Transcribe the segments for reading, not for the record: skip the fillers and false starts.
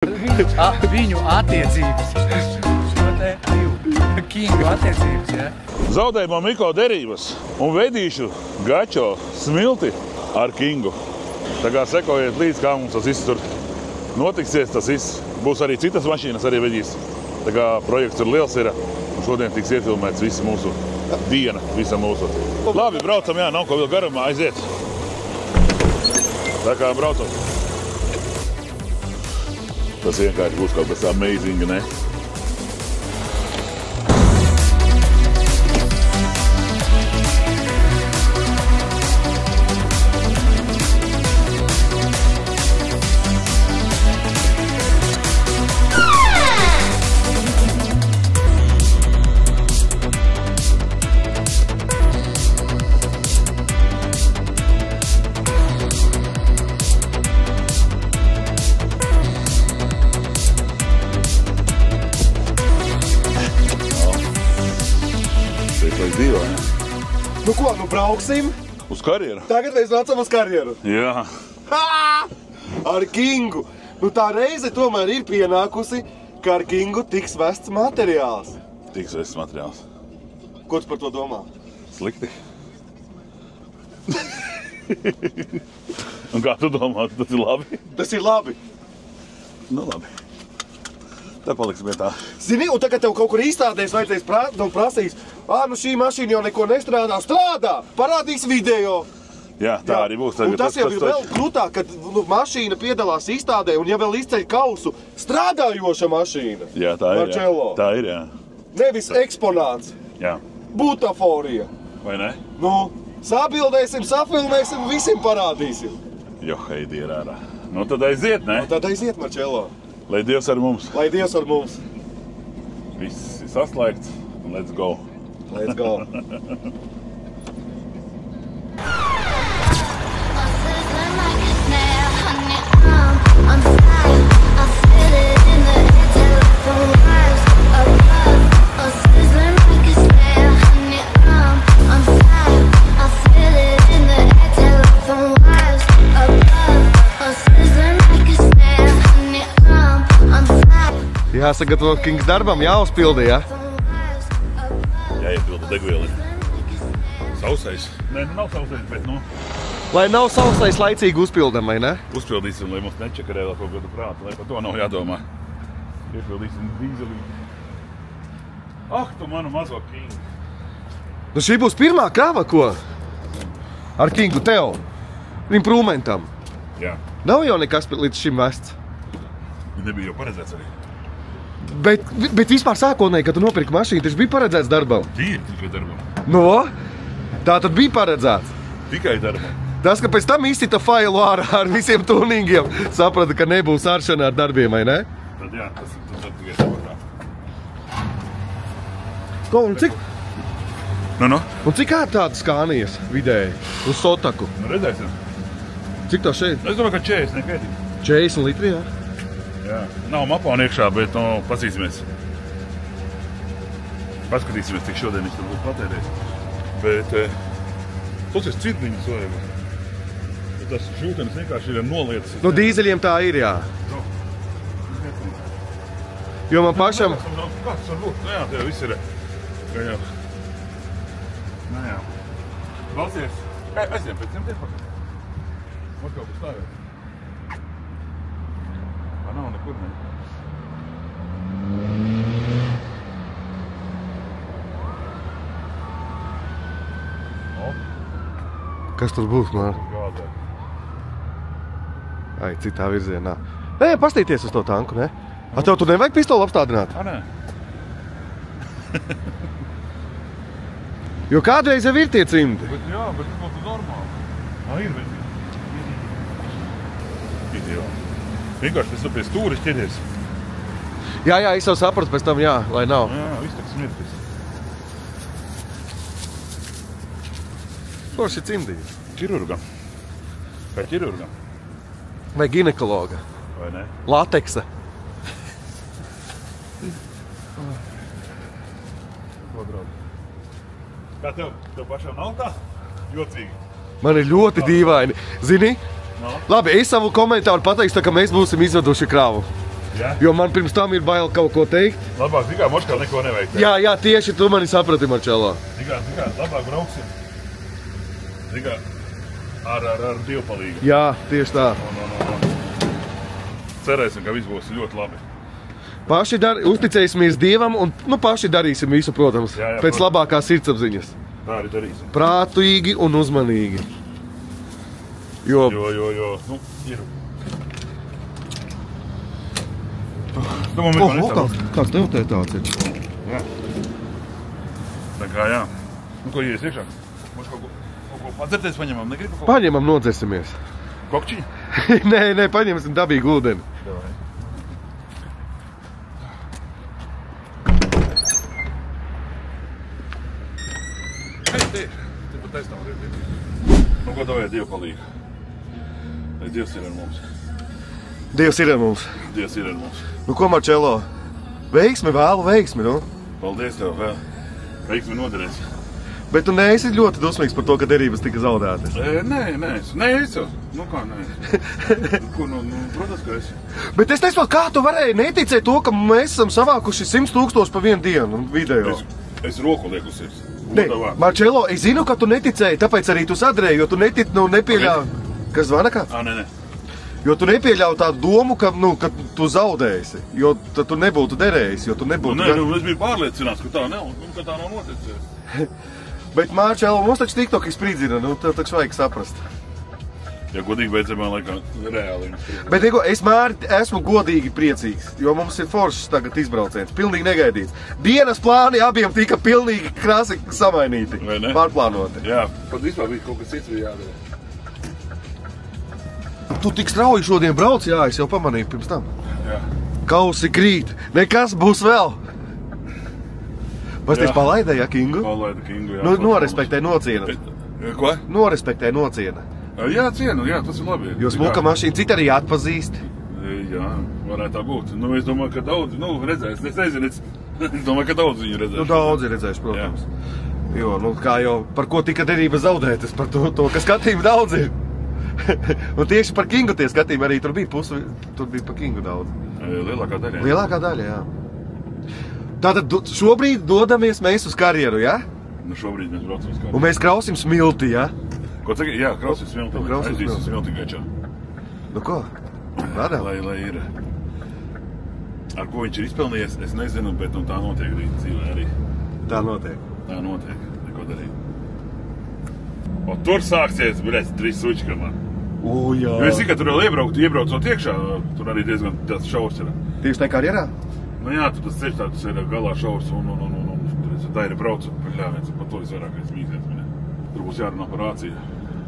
Viņu attiecības. Šo te Kingu attiecības, ja? Zaudējumā Miko derības un vedīšu Gačo smilti ar Kingu. Tā kā sekojiet līdz, kā mums tas viss tur notiksies, tas viss būs arī citas mašīnas, arī vedīs. Tā kā projekts ir liels ir, un šodien tiks iefilmēts visa mūsu diena, visa mūsu. Labi, braucam, jā, nav ko vēl garumā, aiziet. Tā kā braucam. Tas vienkārši būs kaut kas amazing, ne? Nu ko, nu brauksim? Uz karjeru? Tagad mēs nācam uz karjeru. Jā. Ha! Ar Kingu. Nu tā reize tomēr ir pienākusi, ka ar Kingu tiks vests materiāls. Tiks vests materiāls. Ko tu par to domā? Slikti. Un kā tu domā, tas ir labi? Tas ir labi. Nu labi. Tā paliksim pie tā. Zini, un tagad tev kaut kur izstādēs vajadzēs prasīs, nu šī mašīna jau neko nestrādā. Strādā! Parādīs video. Jā, tā arī būs. Un tas jau ir vēl krūtāk, kad mašīna piedalās izstādē un ja vēl izceļ kausu strādājoša mašīna. Jā, tā ir, jā. Tā ir, jā. Nevis eksponāts. Jā. Butaforija. Vai ne? Nu, sabildēsim, safilmēsim, visiem parādīsim. Jo, heidi ir ārā. Nu tad aiziet, ne? Nu tad aiziet, Marčelo. Lai Dievs ar mums. Lai Dievs ar mums. Viss ir saslēgts un let's go. Let's go. Jāsagatavo Kings darbam, jāuzpilda, ja? Jāiepilda degvieli. Sausais. Nē, nu nav sausais, bet nu... Lai nav sausais laicīgi uzpildam, vai ne? Uzpildīsim, lai mums nečakarē vēl kaut kādu prātu, lai par to nav jādomā. Iepildīsim dīzelīti. Ah, tu manu mazo Kingu. Nu šī būs pirmā krava, ko? Ar Kingu tev. Improvementam. Jā. Nav jau nekas līdz šim vests. Nebija jau paredzēts arī. Bet vispār sākotnēji, kad tu nopirki mašīnu, tas bija paredzēts darbam? Tikai darbam. No? Tā tad bija paredzēts? Tikai darbam. Tas, ka pēc tam izcita failu ārā ar visiem tuningiem, saprata, ka nebūs āršana ar darbiem, vai ne? Tad jā, tas tikai saprotā. Ko, un cik? Nu? Un cik ār tādas Skānijas vidēji uz Sotaku? Nu redzēsim. Cik tā šeit? Es domāju, ka 40 nekaitīgs. 40 litri, jā? Jā, nav mapāni iekšā, bet nu, pasīsimies. Paskatīsimies, cik šodien viņš tur būs patērējis. Bet tas ir cirdiņas vajag. Tas šūtenis vienkārši ir nolietas. No dīzeļiem tā ir, jā. Jo man pašam... Kāds var būt? Nu jā, tev viss ir... Nu jā. Klausies. Aiziem pēc tiem tiepakaļ. Var kaut kas stāvēt. Nav nekur, ne? Kas tur būs, man? Ai, citā virzienā. Nē, pastīties uz to tanku, ne? A, tev tur nevajag pistoli apstādināt? A, nē. Jo kādreiz jau ir tie cimdi. Bet jā, bet tas būtu normāli. A, ir, bet... Ideāli. Vienkārši tas tu pie stūris ķeries. Jā, es jau sapratu pēc tam, jā, lai nav. Jā, viss tak smirtis. Kurš ir cimdījis? Ķirurgam. Kā ķirurgam. Vai ginekologa. Vai ne? Lateksa. Ko, draugi? Kā tev pašām nav tā? Jocīgi. Man ir ļoti dīvaini. Zini? No. Labi, es savu komentāru pateikšu, tā, ka mēs būsim izveduši kravu. Jā? Jo man pirms tam ir bail kaut ko teikt. Labāk tikai moškā neko neveikt. Jā, tieši tu mani saprati, Marčelo. Tikai, labāk brauksim. Tikai ar divu palīgu. Jā, tieši tā. Cerēsim, ka viss būs ļoti labi. Paši uzticēsimies Dievam un paši darīsim visu, protams, Jā, pēc protams. labākās sirdsapziņas. Tā arī darīsim. Prātīgi un uzmanīgi. Jo. Ir. Kāds tev te tāds ir? Jā. Tā kā jā. Ko ies iekšā? Mums kaut ko padzerties paņemam, negribu kaut ko? Paņemam, nodzersimies. Kokčiņu? Nē, paņemsim dabīgu ūdeni. Te pat taisnām redzēt. Ko tev vajag Dievu palīgu? Dievs ir ar mums. Dievs ir ar mums. Dievs ir ar mums. Ko, Marčelo? Veiksmi, vēlu veiksmi, Paldies tev vēl. Veiksmi noderēs. Bet tu neesi ļoti dusmīgs par to, ka derības tika zaudētas. Nē, es jau. Kā nē? Protams, ka esi. Bet es nesaprotu, kā tu varēji neticēt to, ka mēs esam savākuši 100 000 pa vienu dienu video. Es roku lieku sirds. Nē, Marčelo, es zinu, ka tu neticēji, tāpēc arī tu sadrēji, jo tu nepieļauj. Kas zvana kā? Nē. Jo tu nepieļauj tādu domu, ka tu zaudēsi, jo tad tu nebūtu derējis, jo tu nebūtu... Es biju pārliecināts, ka tā nav noticis. Bet, Marčelo, mums taču TikTok izspridzina, tev taču vajag saprast. Ja godīgi beidzamā laikā reāli. Bet, es esmu godīgi priecīgs, jo mums ir foršs tagad izbrauciens, pilnīgi negaidīts. Dienas plāni abiem tika pilnīgi krasi samainīti, pārplānoti. Jā, pat vispār bija kaut kas cits bija jādara. Tu tik strauji šodien brauc, jā, es jau pamanīju pirms tam. Jā. Kausi krīt, nekas būs vēl. Pasties palaidēja Kingu? Palaida Kingu, jā. Norespektē nociena. Ko? Norespektē nociena. Jā, cienu, jā, tas ir labi. Jo smuka mašīna citi arī atpazīst. Jā, varētu tā būt. Es domāju, ka daudz, redzēs, es nezinu, es domāju, ka daudz viņu redzēšu. Daudz ir redzējuši, protams. Jā. Jo, kā jau, par ko tika derības zaudētas, par to, ka skatījumi daudz ir. Un tieši par Kingu tie skatījumi arī tur bija par Kingu daudz. Lielākā daļa. Lielākā daļa, jā. Tātad šobrīd dodamies mēs uz karjeru, jā? Šobrīd mēs braucam uz karjeru. Un mēs krausim smilti, jā? Ko tagad? Jā, krausim smilti. Aizīsim smilti gačā. Ko? Rādām? Lai ir. Ar ko viņš ir izpelnījies, es nezinu, bet tā notiek dzīvē arī. Tā notiek. Tā notiek. Neko darīt. Un tur sāksies, brēc, 3 sučka man. Jā. Jo es tikai tur vēl iebraucot iekšā, tur arī diezgan tāds šaurs ir. Tieši tā karjerā? Jā, tur tas ceļš tāds ir galā šaurs un tā ir braucu. Viens par to visvairākais mīziens minē. Tur būs jārunā par rāciju,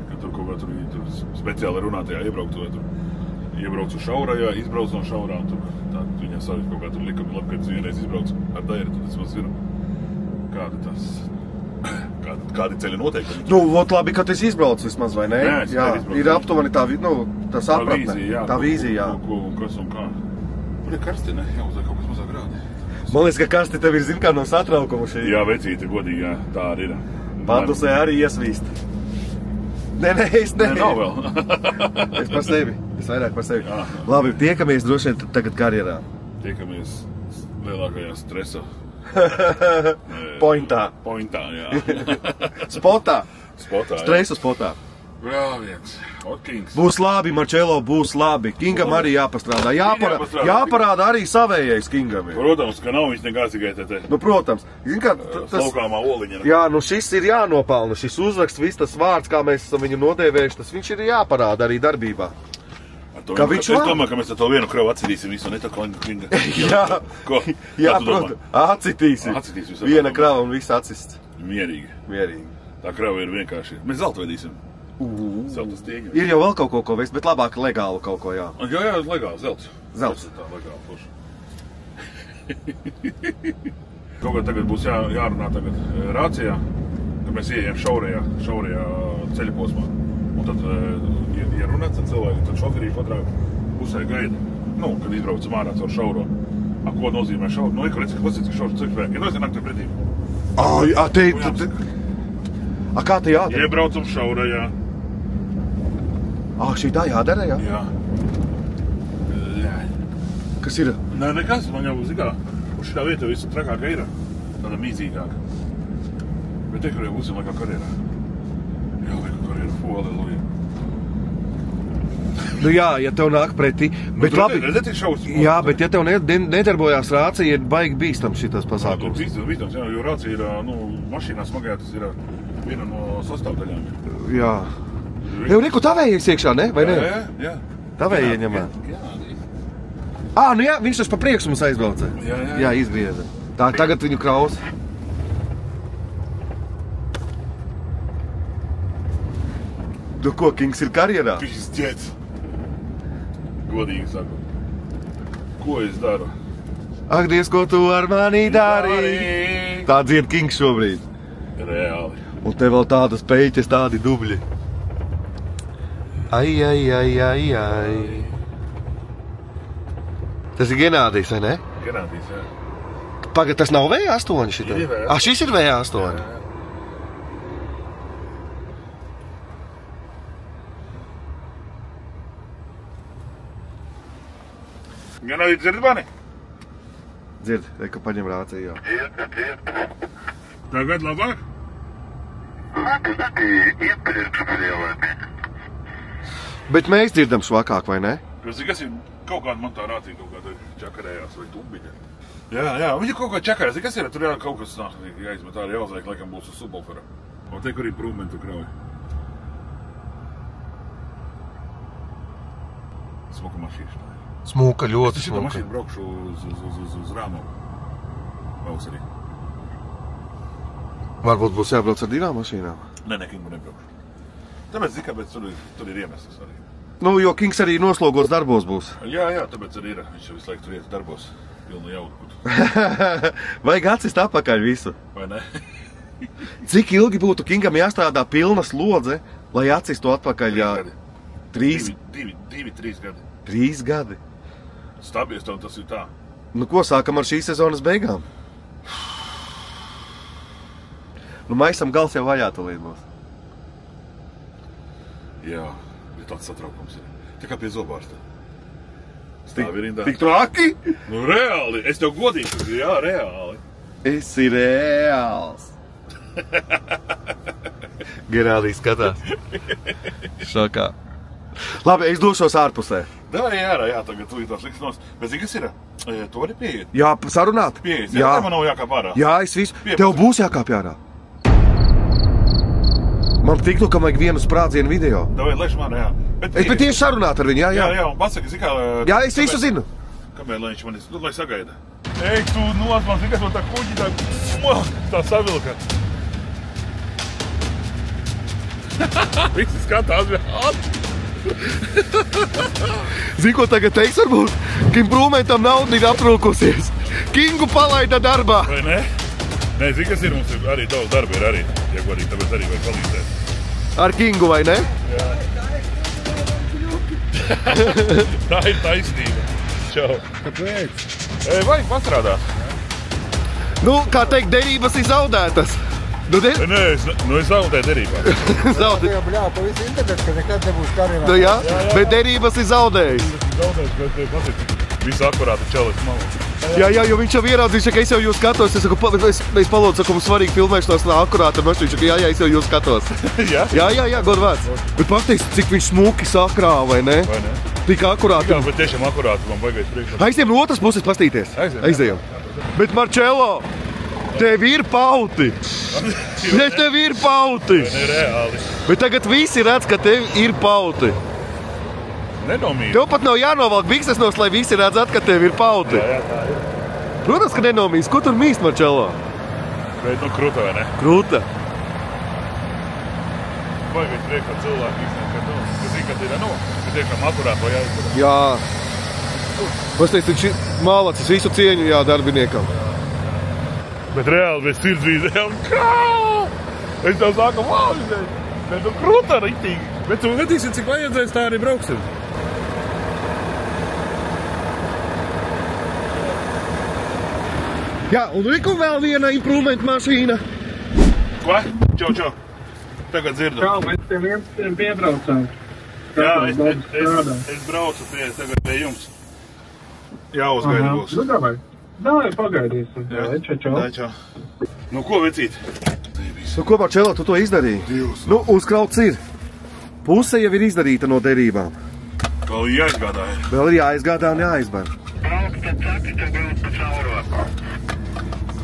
ka tur kaut kā tur speciāli runā tajā iebraucu šaurajā, izbraucu no šaurā un tur tā viņam savi kaut kā tur likumi labi, kad vienreiz izbraucu ar dairu, tad es maz zinu, kādi ceļi noteikti. Labi, ka tu esi izbraucis vismaz, vai ne? Jā, ir aptuveni tā sapratne, tā vīzija, jā. Kas un kā. Tur ir karsti, ne? Jā, uzliek kaut kas mazāk grādi. Man liekas, ka karsti tev ir, kā no satraukuma šī. Jā, vecīti, godīgi, jā, tā arī ir. Pandusē arī iesvīst. Nē, es ne. Nav vēl. Es par sevi, es vairāk par sevi. Jā. Labi, tiekamies droši vien tagad karjerā. Tiekamies lielākajā stresa. Pointā, jā. Spotā. Stresu spotā. Brāviens. Kings. Būs labi, Marčelo, būs labi. Kingam arī jāpastrādā. Jāparāda arī savējais Kingam. Protams, ka nav viņš nekāds tikai te. Protams. Slaukāmā oliņa. Jā, šis ir jānopelna. Šis uzraksts, viss tas vārds, kā mēs esam viņu nodēvējuši, tas viņš ir jāparāda arī darbībā. Es domāju, ka mēs ar to vienu kravu atcitīsim visu, ne tā kā Kinga. Jā, protams. Atcitīsim. Viena krava un viss atsists. Mierīgi. Tā krava ir vienkārši. Mēs zeltu vedīsim. Zelta stieņu. Ir jau vēl kaut ko veikt, bet labāk legālu kaut ko, jā. Jā, legāli, zelts. Zelts. Tā legāli, forši. Kaut kā tagad būs jārunā tagad rācijā, ka mēs ieejam šaurajā ceļa posmā. Un tad, ja runāts ar cilvēku, tad šoferī katrā pusē gaida. Kad izbraucam ārā caur šauro. Ko nozīmē šauro? Ekurēts, ka pasīts, ka šaurs cilvēku priekš. Ja nāk tev pretī. Kā te jādara? Iebraucam šaurajā. Šī tā jādara, jā? Jā. Kas ir? Nē, nekas, man jau zikā, uz šitā vieta visu trakāka ir, tāda mīzīgāka. Bet te, kur jau būsim laikā karjerā. Jā, laikā karjerā, halleluja. Nu jā, ja tev nāk pretī, bet labi, jā, bet ja tev nedarbojās rācija, ir baigi bīstams šitas pasākums. Bīstams, jā, jo rācija ir, mašīnā smagajā, tas ir viena no sastāvdaļām. Jā. Jau reku tavējies iekšā, ne? Vai ne? Jā. Tavēji ieņemā. Nu jā, viņš taču pa priekšu mums aizbrauca. Jā, izgrieza. Tā, tagad viņu kraus. Nu ko, Kings ir karjerā? Pizdzēts. Godīgi saku. Ko es daru? Ak, Dievs, ko tu ar mani dari? Tā dzied Kings šobrīd. Reāli. Un te vēl tādas peiķes, tādi dubļi. Ai. Tas ir Genādijs, vai ne? Genādijs, jā. Pagad, tas nav V8 šitā? Ir V8. Šis ir V8. Genādijs, dzird mani? Dzird, ka paņem rāciju, jā. Tagad labāk? Bet mēs dzirdam švakāk, vai ne? Kas ir kaut kāda man tā rācija, kaut kāda čakarējās vai tumbiņa. Jā, viņa kaut kā čakarējās. Kas ir? Tur jā kaut kas jāizmet arī jāuzliek, laikam būs uz subwooferam. Un te, kur ir prūmentu krauji. Smuka mašīna. Smuka, ļoti smuka. Es šitā mašīnu braukšu uz Rāmovu. Pavasarī. Varbūt būs jābrauc ar divām mašīnām? Nē, Kingu nebraukšu. Tāpēc kāpēc tur ir iemesls arī. Nu, jo Kings arī noslogos darbos būs. Jā, tāpēc arī ir. Viņš visu laiku tur iet darbos. Pilnu jaudu. Vajag atsist atpakaļ visu. Vai ne? Cik ilgi būtu Kingam jāstrādā pilna slodze, lai atsistu atpakaļ? 3 gadi. 3 gadi? Stabies tev tas ir tā. Nu, ko sākam ar šīs sezonas beigām? Nu, maisam gals jau vajā tulīt būs. Jā, bet tāds satraukums ir. Tā kā pie zobārsta. Stāvi rindā. Tik traki? Nu, reāli. Es tev godīgi saku, jā, reāli. Esi reāls. Genādijs skatās. Šokā. Labi, es došos ārpusē. Jā, tagad tu tās liks nos. Bet zini, kas ir? Tu vari pieiet? Jā, sarunāt? Pieiet, jā. Man nav jākāp ārā. Jā, es visu. Tev būs jākāp ārā. Man tiktu, ka vajag vienu sprādzienu video. Davai, laiž man, jā. Es bet tieši sarunāt ar viņu, jā. Jā, un pasaka, zikā... Jā, es visu zinu. Kamēr, lai viņš man lai sagaida. Ej, tu nos man, zikas, man tā kuģi tā savilka. Visi skatās, jā. Zini, ko tagad teiks varbūt? Kim Brūmentam nauda ir aptrūkusies. Kingu palaida darbā. Vai ne? Nē, zini, kas ir? Mums ir arī daudz darba ir arī. Ja godīgi, tāpēc arī vajag palīdzēt. Ar Kingu, vai ne? Jā. Tā ir taisnība. Čau. Kāpēc? Vajag pastrādāt. Nu, kā teikt, derības ir zaudētas. Nē, es zaudēju derībā. Zaudēju. Jā, bļā, pa visu internetu, ka nekad nebūs karjerā. Nu jā, bet derības ir zaudējis. Zaudējis, bet patīk. Visu akurāti čelis malu. Jā, jo viņš jau ieraudzīja, ka es jau jūs skatos. Es saku, es palūdzu, ka mums svarīgi filmēšanos tā akurāti ar mašīnu. Jā, es jau jūs skatos. Jā, godvārds. Bet pateiks, cik viņš smuki sakrāva, vai ne? Vai ne? Tik akurāti. Jā, bet tiešām akurāti man baigais priekšā. Aiziem no otras puses pastīties. Aizējam. Bet Marčelo, tev ir pauti. Tev ir pauti. Ne, reāli. Bet tagad visi redz, ka tev ir pauti. Nenomīst. Tev pat nav jānovalk bikses nos, lai visi redzētu, ka tev ir pauti. Jā, tā ir. Protams, ka nenomīst. Ko tur mīst, Marčelo? Bet, kruta, vai ne? Kruta. Baigais priekšā cilvēki īstenībā, ka zina, ka ir bet tiešām akurāt vai aizkurāt. Jā. Pasties, viņš ir mālacis visu cieņu, jā, darbiniekam. Bet reāli, bez sirdsvīzēm, kā? Es tev saku, wow, bet kruta ritīgi. Bet tu vedīsi, cik vajadzēs, tā arī brauksim. Jā, un riku vēl viena improvement mašīna. Ko? Čau. Tagad dzirdu. Čau, mēs pie 11 piebraucām. Jā, es braucu tagad pie jums. Jāuzgaida būs. Nu, davai. Davai, pagaidīsim. Jā, čau. Nu, ko, vecīt? Nu, ko, Marčelo, tu to izdarīji? Nu, uzkrauts ir. Puse jau ir izdarīta no derībām. Vēl ir jāizgādā. Vēl ir jāizgādā un jāizbar.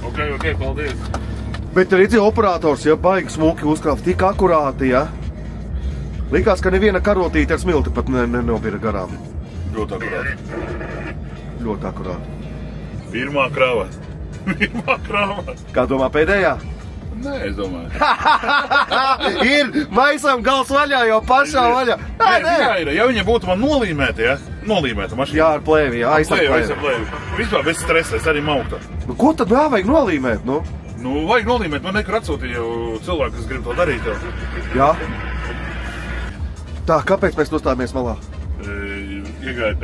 Ok, paldies. Bet redzi, operators, ja baigi smuki uzkrāt, tik akurāti, ja? Likās, ka neviena karotīte ar smilti pat nenobira garām. Ļoti akurāti. Ļoti akurāti. Pirmā krāva. Pirmā krāva. Kā domā pēdējā? Nē, es domāju. Ir, maisam gals vaļā, jau pašā vaļā. Nē. Ja viņa būtu man nolīmēta, ja? Nolīmēta mašīna. Jā, ar plēvi, jā, aizsam plēvi. Vispār bez stresa, es arī mauktu. Nu, ko tad vajag nolīmēt, nu? Nu, vajag nolīmēt, man nekur atsūtīja jau cilvēki, kas grib to darīt jau. Jā. Tā, kāpēc mēs nostājamies malā? Iegāja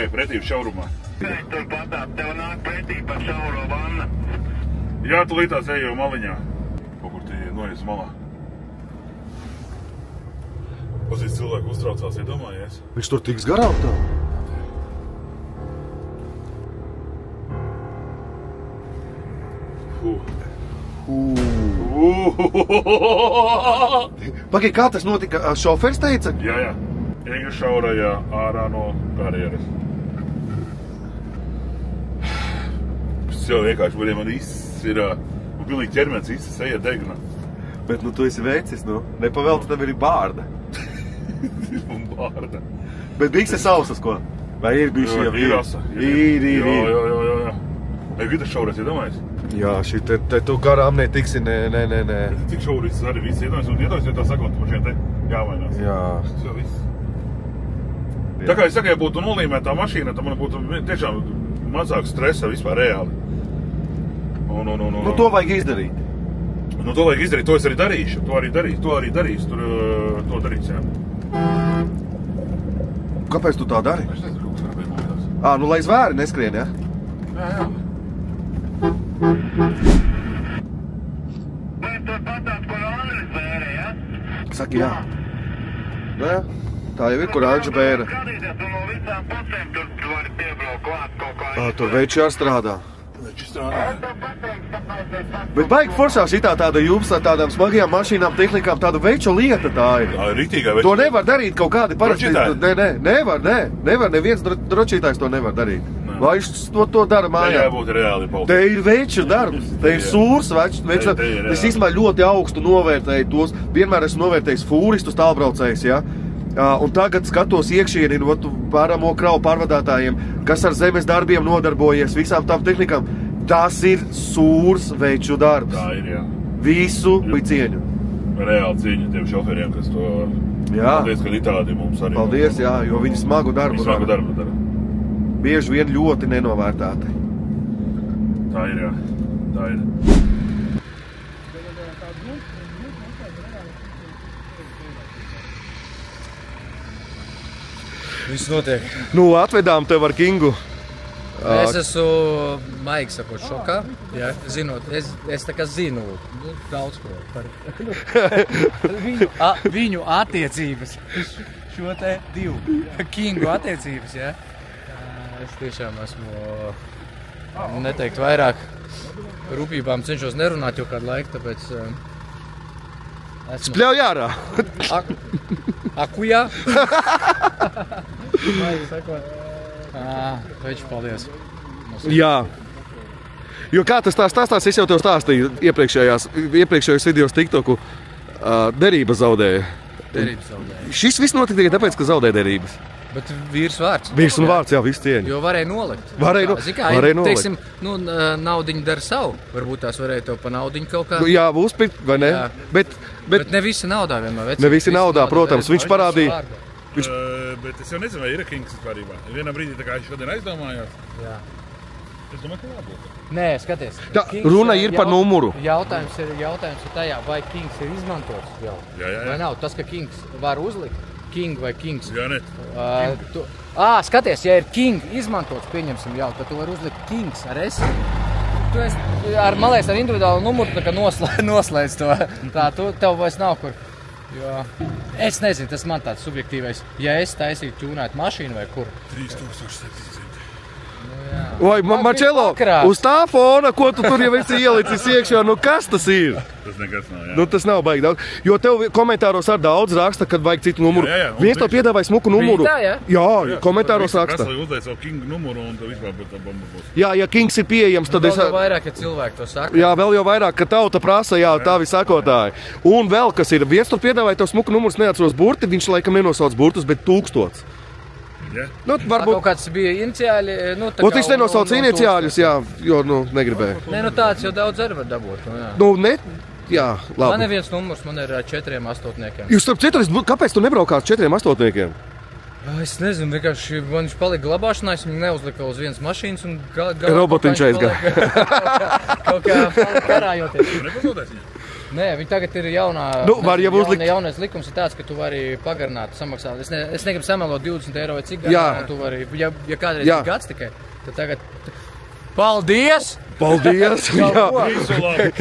pretī šaurumā. Turpat tev nāk pretī pa šauro vanna. Jā, tu lītās eju maliņā. Kaut kur tie noies malā. Pasīs cilvēku uztraucās, iedomājies. Viņš tur tiks garām tā? Pagaid, kā tas notika? Šofers teica? Jā. Eju šaurajā ārā no karjeras. Tas jau vienkārši varēja man ir pilnīgi ķermenis, seja degna. Bet, nu, tu esi vecis, nu. Nepavēlti tev ir bārda. Un bārda. Bet bikses sausas, ko? Vai ir bijuši jau? Ir asa. Ir. Jā. Vai vidas šaurēs, iedomājies? Jā, šī te tu garām netiksi, nē. Cik šaurīs arī viss iedomājies, ja tā sakot, par šiem te jāvainās. Jā. Tas jau viss. Tā kā es saku, ja būtu nolīmētā mašīna, tad man būtu tiešām mazāk stresa vispār reāli. Nu, to vajag izdarīt. Nu, to vajag izdarīt, to es arī darīšu. To arī darīšu, to darīšu, jā. Kāpēc tu tā dari? Es nezinu, kas ar vien mūjās. Nu, lai zvēri neskrien, ja? Jā. Vai tur patāt, kur Andris bērē, ja? Saki, jā. Jā, tā jau ir, kur Andža bēra. Skatīties, tu no visām pusēm tur vari piebraukt klāt kaut kā. Tur veči jāstrādā. Veči strādā. Bet baigi foršā šitā tāda jums ar tādām smagajām mašīnām, tehnikām, tādu veču lieta tā ir. Tā ir ritīgā veči. To nevar darīt kaut kādi parasti. Nevar, neviens drošītājs to nevar darīt. Vai viņš to dara mājā? Te jābūt reāli paldies. Te ir veču darbs, te ir sūrs veču darbs. Es īstenībā ļoti augstu novērtēju tos. Vienmēr esmu novērtējis fūristus tālbraucējus, ja? Un tagad skatos iekšieni no pāramo kravu pārvadātājiem, kas ar zemes darbiem nodarbojies, visām tām tehnikām. Tas ir sūrs veču darbs. Tā ir, jā. Visu cieņu. Reāli cieņu tiem šoferiem, kas to... Jā. Paldies, ka itādi mums arī... Paldies, jā, jo viņi smagu darbu dara. Bieži vien ļoti nenovērtāti. Tā ir, jā. Tā ir. Viss notiek. Nu, atvedām tev ar Kingu. Es esmu, maigi sakot, šokā. Ja, zinot, es tā kā zinu daudz ko par viņu attiecības. Šo te divu Kingu attiecības, ja. Es tiešām esmu, neteikt vairāk, rūpībām cenšos nerunāt jau kādu laiku, tāpēc Spļauj ārā! Akujā! Maigi sakot. Veči, paldies. Jā. Jo kā tas tā stāstās, es jau tev stāstīju iepriekšējos videos TikToku, derības zaudēja. Derības zaudēja. Šis viss notika tikai tāpēc, ka zaudēja derības. Bet vīrs vārds. Vīrs un vārds, jā, viss cieņa. Jo varēja nolikt. Varēja nolikt. Teiksim, naudiņi dara savu. Varbūt tās varēja tev pa naudiņu kaut kā. Jā, uzpikt, vai ne? Jā. Bet ne visi naudā vienmēr. Ne visi naudā, protams. Viņš parādīja. Bet es jau nezinu, vai ir Kings vispārībā. Vienā brīdī tā kā es šodien aizdomājos. Jā. Es domāju, ka jābūt. Nē, skaties. Tā, runa ir par numuru. Jautājums ir tajā, vai Kings ir izmantots jau. Jā. Vai nav? Tas, ka Kings var uzlikt. King vai Kings. Jā, net. Skaties, ja ir King izmantots, pieņemsim jau, tad tu vari uzlikt Kings ar S. Tu esi ar individuālu numuru tā kā noslēdz to. Tā, tev vairs nav kur. Jo. Es nezinu, tas man tāds subjektīvais. Ja es taisītu ķūnēt mašīnu vai kur? 3700. Vai, Marčelo, uz tā fona, ko tu tur jau esi ielicis iekšā, nu kas tas ir? Tas nekas nav, jā. Nu, tas nav baigi daudz. Jo tev komentāros ar daudz raksta, kad vajag citu numuru. Jā. Viens tev piedāvāja smuku numuru. Tā, jā? Jā, komentāros raksta. Prasa, lai uzliec savu Kinga numuru un tad vispār būtu tā bomba būs. Jā, ja Kings ir pieejams, tad es... Vēl jau vairāk, ja cilvēki to saka. Jā, vēl jau vairāk, ka tauta prasa, jā, tavi sakotāji. Un vēl, kas ir, viens tur piedāvāja tev smuku numurs, neatceros burti, viņš laikam nenosauc burtus, bet 1000. Ja? Nu, varbūt... Kaut kāds bija iniciāli, nu, tā O, kā... viņš nenosauc iniciāļus, jā, jo, nu, negribēja. Nē, nu tāds jau daudz arī var dabūt, nu, jā. Nu, ne, jā, labi. Man ir viens numurs, man ir 4 astotniekiem. Jūs starp citu, kāpēc tu nebraukāt 4 astotniekiem? Es nezinu, vienkārši man viņš palika glabāšanā, es viņu neuzlika uz vienas mašīnas un Robotiņš aizgāja. Kaut kā karājoties. Nepazūdēs viņu? Nē, viņi tagad ir jaunā, Nu, var jau uzlikt. jaunais likums ir tāds, ka tu vari pagarināt, samaksāt. Es negribu samalot 20 eiro vai cik Jā. garā, un tu vari, ja kādreiz Jā. ir gads tikai, tad tagad... Paldies! Paldies! Jā. Visu labi.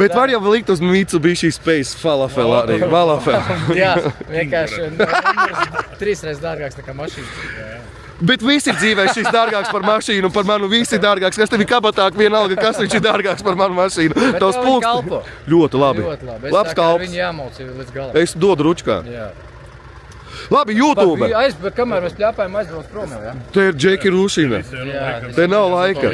Bet var jau likt uz Mitsubishi Space falafel arī. Falafel. Jā, vienkārši numurs 3 reizes dārgāks nekā mašīna. Bet viss ir dzīvē šis dārgāks par mašīnu, par manu viss ir dārgāks. Kas tev ir kabatāk, vienalga, kas viņš ir dārgāks par manu mašīnu. Tavs tev viņi kalpo. Ļoti labi. Ļoti labi. Labs kalps. Viņi jāmauc līdz galam. Es dodu ručkā. Jā. Labi, YouTube. Bet kamēr mēs pļāpājam, aizbrauc prom jau, jā? Te ir Džeki Rūšina. Jā. Te nav laika.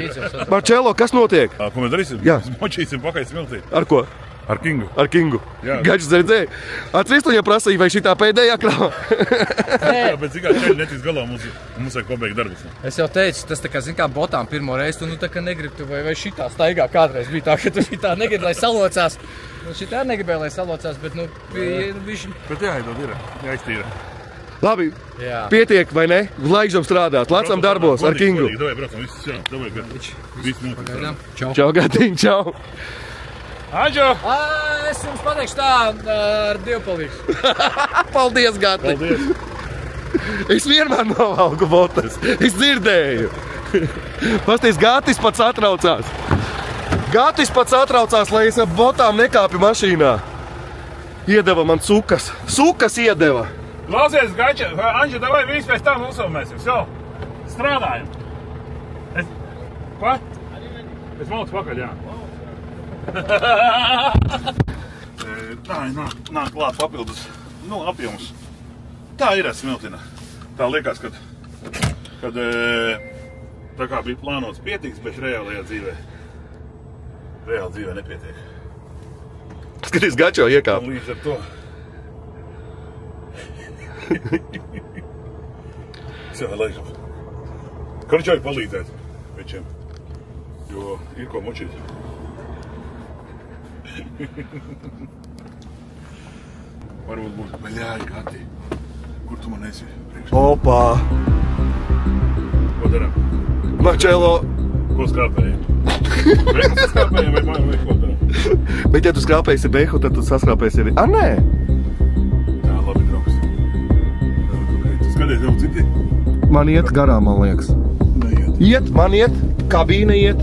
Marčelo, kas notiek? Ko mēs darīsim? Jā. Mēs močīsim pakaļ smiltī. Ar ko? Ar Kingu. Ar Kingu. Jā. Gačs redzēja. Atcīstuņa prasīja, vai šitā pēdējā krava. Jā, bet cik kā ceļi netiks galā, mums vajag pabeigt darbus. Es jau teicu, tas tā kā, zin kā, botām pirmo reizi, tu nu tā kā negribi, tu vai šitā staigā kādreiz bija tā, ka tu šitā negribi, lai salocās. Nu, šitā negribēja, lai salocās, bet, nu, viņš... Bet jāiedod ir, jāiztīra. Labi, Jā. pietiek, vai ne? Laikžam strādāt, lacam darbos ar Kingu. Davai, braucam, viss, jā, davai, viss minūtes. Pagaidām. Čau. Čau, gatiņ, čau. Anģo! Es jums pateikšu tā, ar Dievu palīgšu. Paldies, gati. Paldies! Es vienmēr novalku botas. Es dzirdēju. Pasties, Gatis pats atraucās. Gatis pats atraucās, lai es ar botām nekāpju mašīnā. Iedeva man sukas. Sukas iedeva. Klausies, Gača, Anģo, davai viss pēc tam uzsavmēsim. Все, strādājam. Ko? Es malcu pakaļ, jā. Tā ir nāk klāt papildus, nu, apjums. Tā ir smiltina. Tā liekas, kad tā kā bija plānots pietiks, bet reālajā dzīvē nepietiek. Skaties, Gačo iekāp. Un līdz ar to Все, laikam. Korč vajag palīdzēt večiem, jo ir ko močīt. Varbūt būs, baļāji, Gati, kur tu man esi priekšā? Opā. Ko darām? Marčelo. Ko skrāpējam? Behu skrāpējam vai ko darām? Bet ja tu skrāpēsi behu, tad tu saskrāpēsi arī. Nē. Tā, labi, draugs. Tu skaties jau citi? Man iet garām, man liekas. Neiet. Iet, man iet, kabīne iet.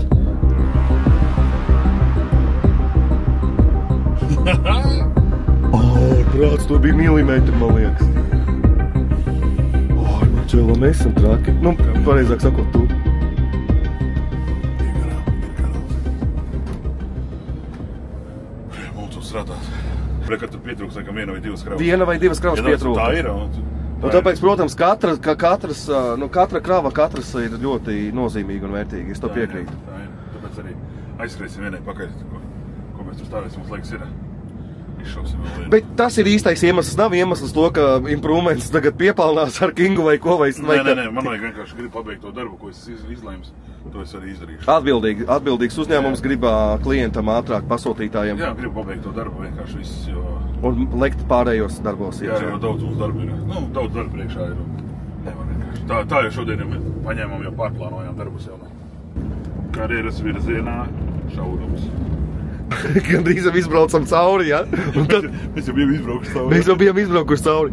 Prāts, to bija milimetri, man liekas. Marčelo, mēs esam traki. Nu, pareizāk sakot, tu. Ir garām. Mums uz strādāt. Kad tur pietrūks, laikam, viena vai divas kravas. Viena vai divas kravas pietrūka. Tā ir. Un tāpēc, protams, katra krava ir ļoti nozīmīga un vērtīga. Es to piekrītu. Tā ir. Tāpēc arī aizskriesim vienai pakaļ, ko mēs tur stāvēsim, mums laiks ir. Izšausim vēl vienu. Bet tas ir īstais iemesls. Nav iemesls to, ka improvements tagad piepalnās ar Kingu vai ko vai... Nē, man vajag vienkārši gribu pabeigt to darbu, ko es izlēmu. To es arī izdarīšu. Atbildīgs uzņēmums grib klientam ātrāk pasūtītājiem. Jā, gribu pabeigt to darbu vienkārši viss, jo... Un lekt pārējos darbos. Jā, jo daudz mums darba ir. Nu, daudz darba priekšā ir. Nevar vienkārši. Tā jau šodien paņēmām, jau pārplānojām darbus jau. Karjeras virzienā šaurums. Gandrīz izbraucam cauri, ja? Tad... Mēs jau bijām izbraukuši cauri. Mēs jau bijām izbraukuši cauri.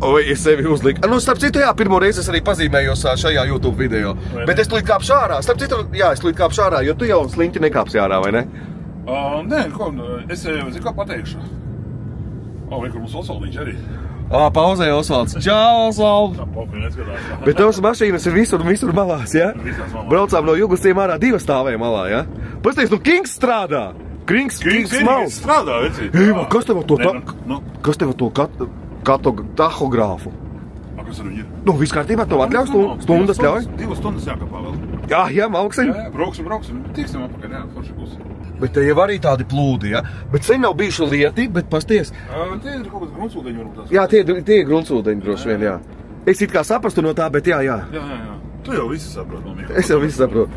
Oi, es sevi uzliku. Nu, starp citu, jā, pirmo reizi es arī pazīmējos šajā YouTube video. Bet es tulīt kāpšu ārā. Starp citu, jā, es tulīt kāpšu ārā, jo tu jau sliņķi nekāpsi ārā, vai ne? Nē, ko, es zinu, kā pateikšu. Kur mums Osvaldiņš arī. Pauzē Osvalds. Čau, Osvald! Popi neskatās. Bet tavas mašīnas ir visur malās, ja? Visās malās. Braucām no Jugustiem ārā 2 stāvēja malā, ja? Pasties, Kings strādā! Kings smalk! Strādā, vecīt. Ejma, kas tev to Kas tahogrāfu? Kas ar viņu ir? Nu, viss kārtībā, tev atļaus stundas ļauj? 2 stundas jākapā vēl. Jā, malksim. Jā, brauksim. Tiksim apakaļ, jā, forši būs. Bet te jau arī tādi plūdi, ja? Bet sen nav bijuši lieti, bet pasties. Tie ir kaut kāds gruntsūdeņi varbūt tās. Jā, tie ir gruntsūdeņi droši vien, jā. Es it kā saprastu no tā, bet jā. Jā. Tu jau visi saprot no Mihāla. Es jau visi saprotu.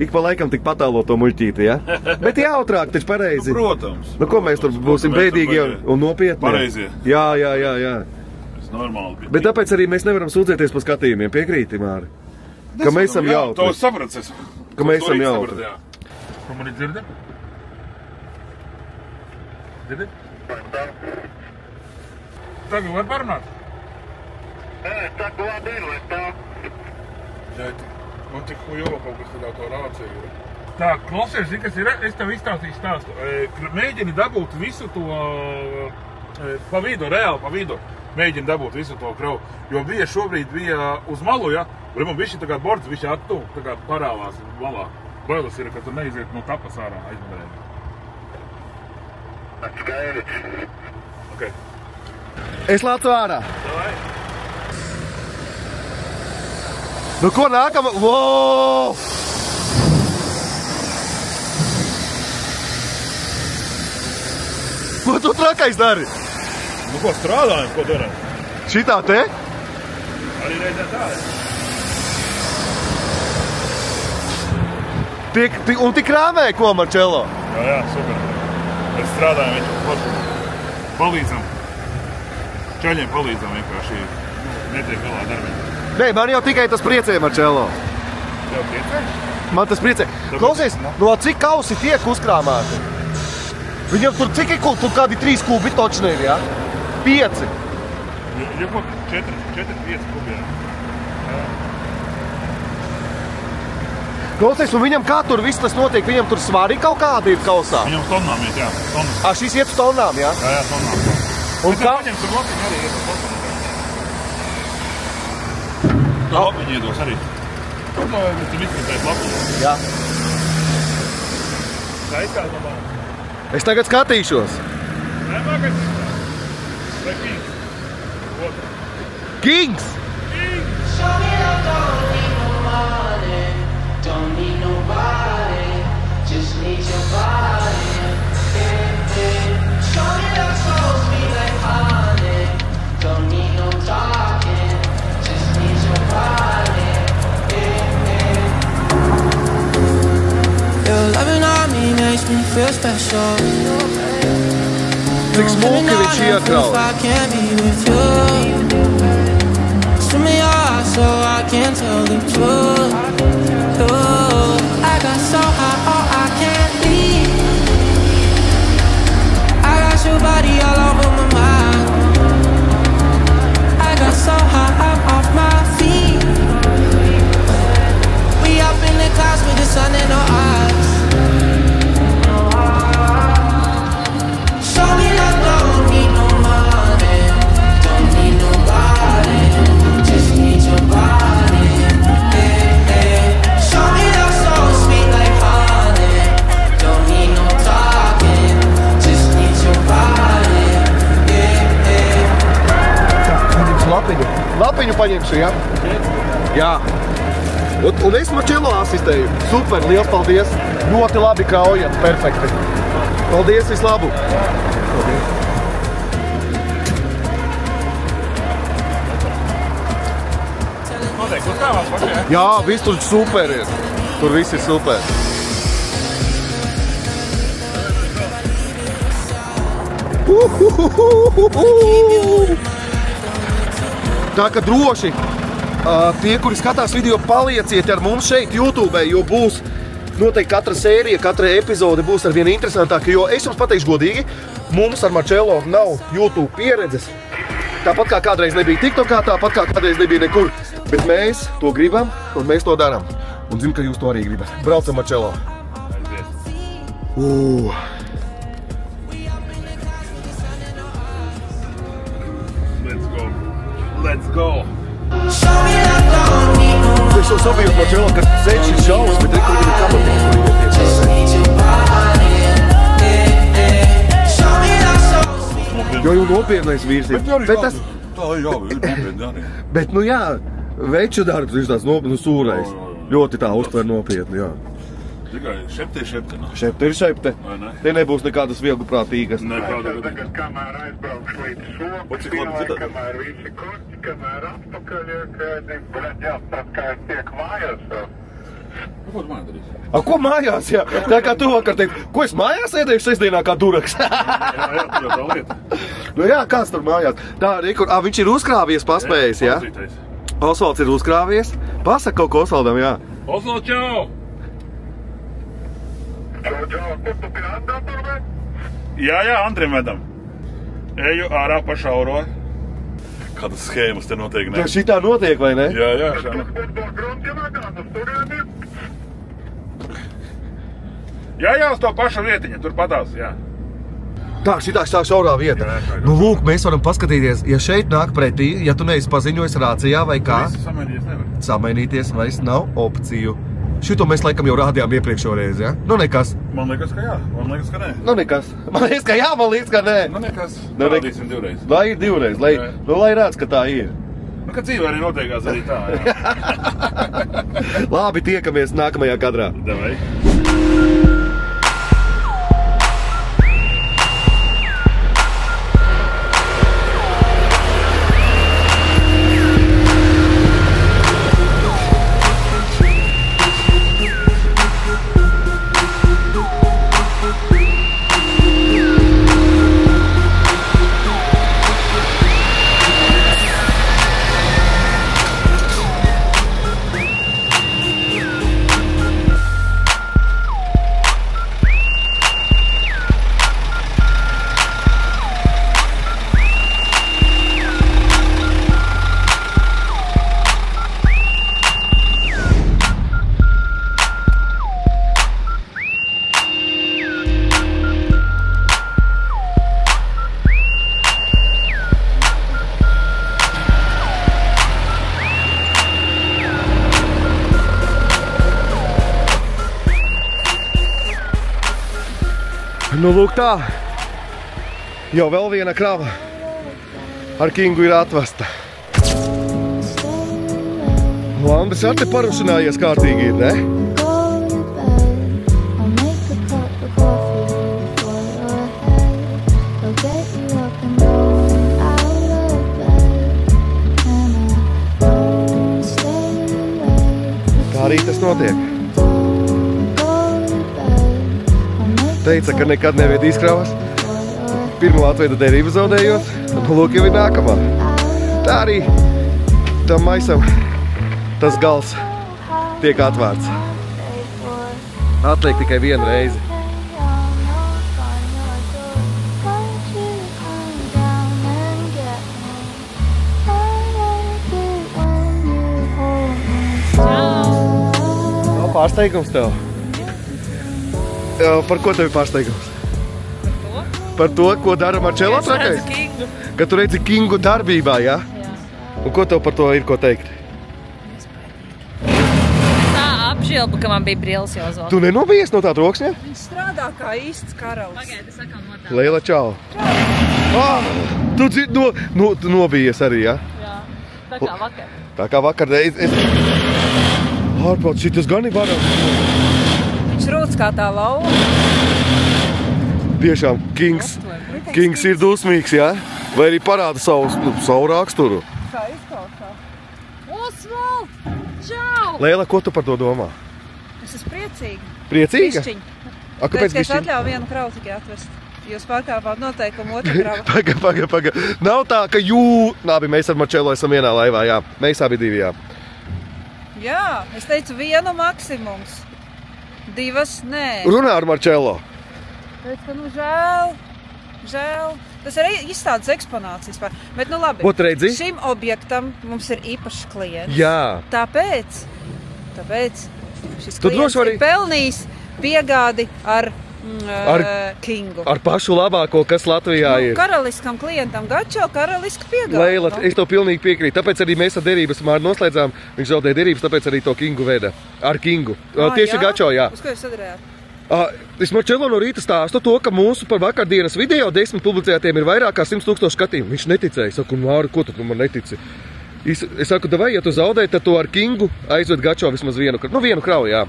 Ik pa laikam tik patālo to muļķīti, ja? Bet jautrāk, taču pareizi. Protams. Nu, ko mēs tur būsim bēdīgi un nopietni? Pareizie. Jā. Es normāli. Bet tāpēc arī mēs nevaram sūdzēties pa skatījumiem, piekrīti, Māri? Ka mēs esam jautri. To saprats es. Ka mēs esam jautri. Ko mani dzirdi? Dzirdi? Tagad var parunāt? Tā ko labi ir, tā. Jā, man tik hujovo kaut kas tādā to rācēju. Tā, klausies, kas ir, es tev izstāstīšu stāstu. Mēģini dabūt visu to pa vidu, reāli pa vidu. Mēģini dabūt visu to kravu. Jo šobrīd bija uz malu, ja? Un man bišķi tā kā bords, bišķi attu, tā kā parāvās malā. Bailes ir, ka tu neiziet no tapas ārā aizmērēji. Skaidrs. Ok. Es lācu ārā. Nu, ko nākam? Wow! Ko tu trakais dari? Nu, ko strādājam, ko darām? Šitā te? Arī reizē tā ir. Un tik krāmēja, ko, Marčelo? Jā, super. Mēs strādājam viņu palīdzam. Čaļiem palīdzam vienkārši netiek galā darbiem. Nē, man jau tikai tas priecē, Marčelo. Tev priecē? Man tas priecē. Klausies, no cik kausi tiek uzkrāmēti? Viņam tur cik ir tur kādi 3 kubi točni ir, jā? 5. Ja ko 4-5 kubi, jā. Klausies, un viņam kā tur viss tas notiek? Viņam tur svari kaut kādi ir kausā? Viņam tonnām iet, jā. Tonnas. Šis iet uz tonnām, jā? Jā, tonnām. Un kā? Viņam tur lapiņi arī iet uz tonnām. Tu lapiņi iedos arī. Tur no tu vispirms lapiņi. Jā. Tā izskās labā. Es tagad skatīšos. Nē, mākais. Vai Kings? Kings! Don't need nobody, just need your body. Show me that soul sweet like honey. Don't need no talking, just need your body. Your loving on me makes me feel special. Cik smuki viņš iekrauj. I can't be with you. Swim me your eyes so I can tell the truth. I got so high, oh, I can't leave. I got your body all over my mind. I got so high, I'm off my feet. We up in the clouds with the sun in our eyes. Show me that don't need no money, don't need nobody, just need your body. Lapiņu paņemšu, jā? Jā. Un es Marčelo asistēju. Super, liels paldies. Ļoti labi kraujat, perfekti. Paldies, vislabu. Noteikti, uzkrāvās pašajā? Jā, viss tur super ir. Tur viss ir super. Tā ka droši tie, kuri skatās video, palieciet ar mums šeit YouTube, jo būs noteikti katra sērija, katra epizode būs ar vienu interesantāku, jo es jums pateikšu godīgi, mums ar Marčelo nav YouTube pieredzes. Tāpat kā kādreiz nebija TikTokā, tāpat kā kādreiz nebija nekur, bet mēs to gribam un mēs to darām. Un zinu, ka jūs to arī gribat. Braucam Marčelo. Let's go! Es jau sabīju no Čelo, ka ceļš ir šaus, bet kur viņi kabatīgi, kur viņi tiek. Jo nopietnais vīrs ir. Bet tas... Tā ir nopietni arī. Bet, nu jā, veču darbs ir tāds nopietni sūrais. Ļoti tā uztver nopietni, jā. Tikai šepte. Šepte ir šepte. Te nebūs nekādas vieglprātīgas. Tagad, kamēr aizbraukšu līdz soku, kamēr visi kurti, kamēr atpakaļ, jā, tad kā es tieku mājās. Ko tu mājās darīsi? Ko mājās, jā? Tā kā tu vakar teikt, ko es mājās ēdēšu sestdienā kā duraks? Jā, tur jau tā lieta. Nu jā, kāds tur mājās? Tā, viņš ir uzkrāvies paspējis, jā? Osvalds ir uzkrāvies. Pasaka kaut ko Osvaldam, jā. Osvald, čau! Čau, kur tu pie Andrā tur vai? Jā, Andrim vedam. Eju ārā pa šauro. Kādas schēmas te notiek, ne? Tā šitā notiek, vai ne? Jā, Tur to grunti vajag, uz turieni. Jā, uz to pašu vietiņu, tur patās, jā. Tā, šitā šaurā vieta. Nu, lūk, mēs varam paskatīties, ja šeit nāk pretī, ja tu neesi paziņojis rācijā vai kā. Samainīties nevar. Samainīties vairs nav opciju. Šito mēs laikam jau rādījām iepriekšoreiz, ja? Nu, nekas. Man liekas, ka jā, man liekas, ka nē. Nu, nekas. Man liekas, ka jā, man liekas, ka nē. Nu, nekas. Nu, Rādīsim divreiz. Lai ir divreiz, lai rāds, ka tā ir. Nu, ka dzīvē arī notiekās arī tā, jā. Labi, tiekamies nākamajā kadrā. Davai. Nu, lūk tā. Jau vēl viena krava ar Kingu ir atvesta. Landis ar te parušinājies kārtīgi ir, ne? Tā arī tas notiek. Teica, ka nekad nevedīs kravas. Pirmo atveda derību zaudējot, un lūk jau ir nākamā. Tā arī tam maisam tas gals tiek atvērts. Atliek tikai vienu reizi. Nav pārsteigums tev? Par ko tev ir pārsteigums? Par to, ko dara Marčelo trakais? Ka tu redzi Kingu darbībā, jā? Jā. Un ko tev par to ir ko teikt? Tā apžilba, ka man bija brilles jau zot. Tu nenobijies no tā troksņa? Viņš strādā kā īsts karalis. Pagaidi, sakām no tā. Leila, čau. Tu nobijies arī, jā? Jā, tā kā vakar. Tā kā vakar. Ārpāt, šitas gan ir varam. Viņš rūc kā tā lauva. Tiešām, Kings ir dusmīgs, jā? Vai arī parāda savu raksturu? Kā izklausās? Osvald! Čau! Leila, ko tu par to domā? Es esmu priecīga. Priecīga? Bišķiņ. Kāpēc es bišķiņ? atļauju vienu kravu tikai atvest. Jūs pārkāpāt noteikumu otru kravu. Paga. Nav tā, ka Labi, mēs ar Marčelo esam vienā laivā, jā. Mēs abi divi, jā. Jā, es teicu vienu maksimums. Divas, nē. Runā ar Marčelo. Teicu, ka žēl. Tas ir izstādes eksponāts vispār. Bet nu labi, Ot, redzi? Šim objektam mums ir īpašs klients. Jā. Tāpēc šis Tu klients droši ir pelnījis piegādi ar Kingu. Ar pašu labāko, kas Latvijā ir. Karaliskam klientam gačo, karaliska piegāda. Leila, es to pilnīgi piekrītu. Tāpēc arī mēs ar derības Māru noslēdzām. Viņš zaudēja derības, tāpēc arī to Kingu veda. Ar Kingu. Tieši gačo, jā. Uz ko jūs sadarējāt? Es Marčelo no rīta stāstu to, ka mūsu par vakardienas video 10 publicētiem ir vairāk kā 100,000 skatījumu. Viņš neticēja. Saku, Māri, ko tu man netici? Es saku, davai, ja tu zaudēji, tad tu ar Kingu aizved gačo vismaz vienu kravu, jā.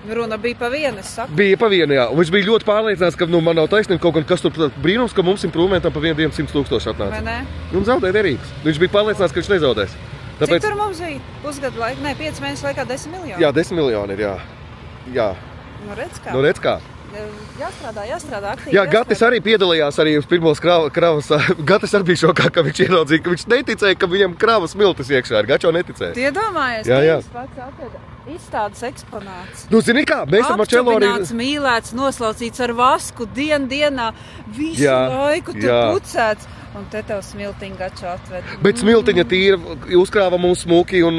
Runa bija pa vienu, es saku. Bija pa vienu, jā. Un viņš bija ļoti pārliecināts, ka man nav taisnība kaut kas tur brīnums, ka mums improvementam pa vienu dienu 100,000 atnāca. Vai ne? Un zaudēja derības. Viņš bija pārliecināts, ka viņš nezaudēs. Cik tur mums bija? Pusgadu laikā? Nē, 5 mēnešu laikā 10 miljoni. Jā, 10 miljoni ir, jā. Nu, redz kā. Jāstrādā aktīvi. Jā, Gatis arī piedalījās arī uz pirmos kravas. Gatis arī bija šokā, ka viņš ieraudzīja, ka viņš neticēja, ka viņam kravas miltis iekšā ir. Gačo neticēja. Tu iedomājies, ka viņš pats atveda izstādes eksponāts. Nu, zini kā, mēs ar Marčelo arī... Apčubināts, mīlēts, noslaucīts ar vasku, dienā, visu laiku tur pucēts. Un te tev smiltiņa gačo atved. Bet smiltiņa tīra, uzkrāva mūsu smuki un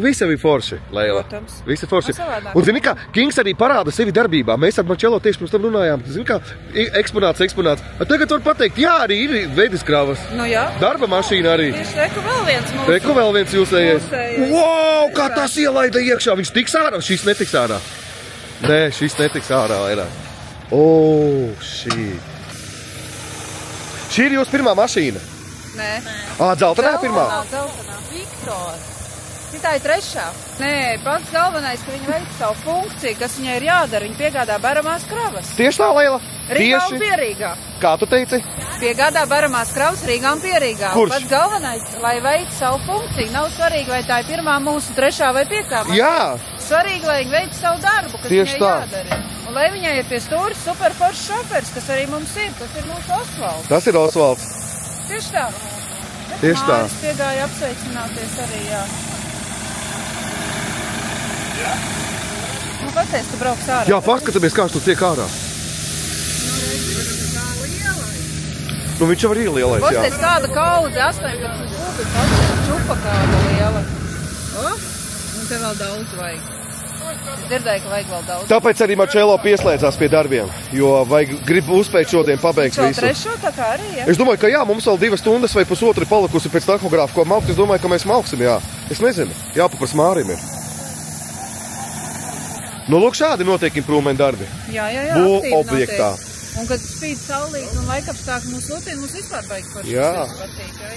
visi bija forši, Leila. Protams. Visi forši. Un zini kā, Kings arī parāda sevi darbībā. Mēs ar Marčelo tieši pirms tam runājām. Zini kā, eksponāts. Tagad var pateikt, jā, arī ir veidis kravas. Nu jā. Darba mašīna arī. Tieši reku vēl viens mūsu. Reku vēl viens jūsējais. Wow, kā tas ielaida iekšā. Viņš tiks ārā, šis netiks ārā. Nē, šis netiks ārā vairāk. Šī ir jūsu pirmā mašīna? Nē. Dzeltenā pirmā? Dzeltenā. Viktor. Šitā ir trešā. Nē, pats galvenais, ka viņa veic savu funkciju, kas viņai ir jādara. Viņa piegādā baramās kravas. Tieši tā, Leila? Rīgā un Pierīgā. Kā tu teici? Piegādā baramās kravas Rīgā un Pierīgā. Kurš? Pats galvenais, lai veic savu funkciju. Nav svarīgi, vai tā ir pirmā mūsu, trešā vai piektā mašīna. Jā. Svarīgi, lai viņa veic savu darbu, kas tieši viņai jādara. Un lai viņai ir pie stūris superforšs šofers, kas arī mums ir, tas ir mūsu Osvalds. Tas ir Osvalds. Tieši tā. Tieši tā. Māris piegāja apsveicināties arī, jā. Nu, paties, tu brauks ārā. Jā, paskatāmies, kā tu tiek ārā. Nu, viņš jau ir lielais, jā. Paties, kāda kaudze, 18 kubi, paties, čupa kāda liela. Un te vēl daudz vajag. Es dzirdēju, ka vajag vēl daudz. Tāpēc arī Marčelo pieslēdzās pie darbiem, jo grib uzspēt šodien pabeigt visu. Trešo tā kā arī, jā? Es domāju, ka jā, mums vēl 2 stundas vai pusotru palikusi pēc tahogrāfa, ko maukt. Es domāju, ka mēs mauksim, jā. Es nezinu, jāpapras Mārim ir. Nu, lūk, šādi notiek improvement darbi. Jā, aktīvi objektā. Notiek. Un, kad spīd saulīt un laikapstākļi mūs lutina, mums vispār baigi paši. Jā. Patīk, jā.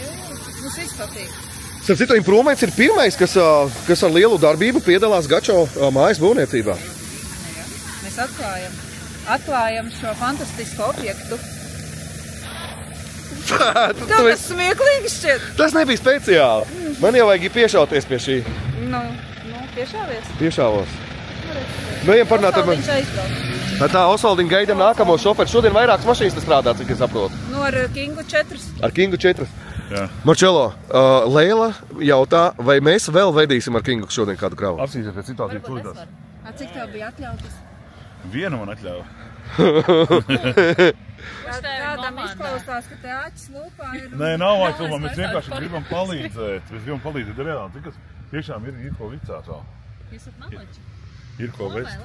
Mums viss patīk. Starp citu, improvements ir pirmais, kas ar lielu darbību piedalās Gačo mājas būvniecībā. Mēs atklājam šo fantastisko objektu. Tev tas smieklīgi šķiet? Tas nebija speciāli. Man jau vajag piešauties pie šī. Nu, piešāvies? Piešāvos. Nu, ejam parunāt ar mani. Tā, Osvaldiņa gaidām nākamo šoferu. Šodien vairākas mašīnas te strādā, cik es saprotu. Nu, ar Kingu 4. Ar Kingu 4. Jā. Marčelo, Leila jautā, vai mēs vēl vedīsim ar Kingu šodien kādu kravu? Apsīsies pēc situācijas tūlītās. Cik tev bija atļautas? Vienu man atļauja. Kādam izklausās, ka te acis lūpā ir... Nē, nav acis lūpā, mēs vienkārši gribam palīdzēt. Mēs gribam palīdzēt reāli, cik kas tiešām ir ko vicēt vēl. Jūs esat maloči? Ir ko vest.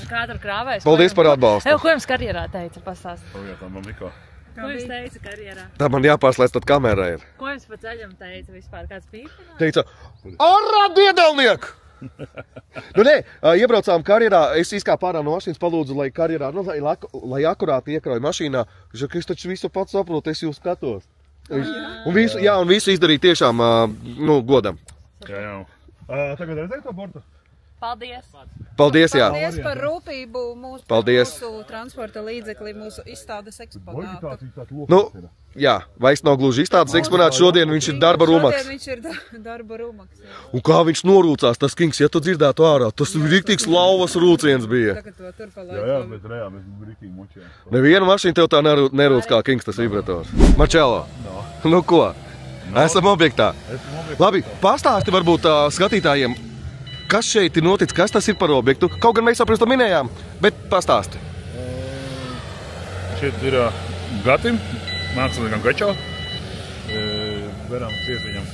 Kāda ir krāvējs? Paldies par atbalstu. Ko jums karjerā teica pastāst? Pavietām man Miko. Ko jums teica karjerā? Tā man jāpārslēdz tad kamerā ir. Ko jums pa ceļam teica vispār? Kāds pīpinājums? Teica, arā diedalnieku! Nu, nē, iebraucām karjerā, es izkāpu ārā no mašīnas, palūdzu, lai karjerā, nu, lai akurāti iekrauju mašīnā. Viņš saka, es taču visu pats saprotu, es jūs skatos. Un visu izdarīja tiešām, godam. Jā. Tagad redzēju to bortu? Paldies! Paldies, jā! Paldies par rūpību mūsu transporta līdzekli, mūsu izstādes eksponātu. Nu, jā, vairs nav gluži izstādes eksponāts, šodien viņš ir darba rumaks. Šodien viņš ir darba rumaks, jā. Un kā viņš norūcās, tas Kings, ja tu dzirdētu ārā, tas riktīgs lauvas rūciens bija. Jā, bet reāli mēs riktīgi mučējām. Neviena mašīna tev tā nerūc kā Kings tas vibrators. Marčelo, nu ko? Esam objektā. Labi, pastāsti varbūt skatītājiem, kas šeit ir noticis, kas tas ir par objektu? Kaut gan mēs jau pirms to minējām, bet pastāsti. Šeit ir Gatim, māksliniekam Gačo. Veram ciet viņam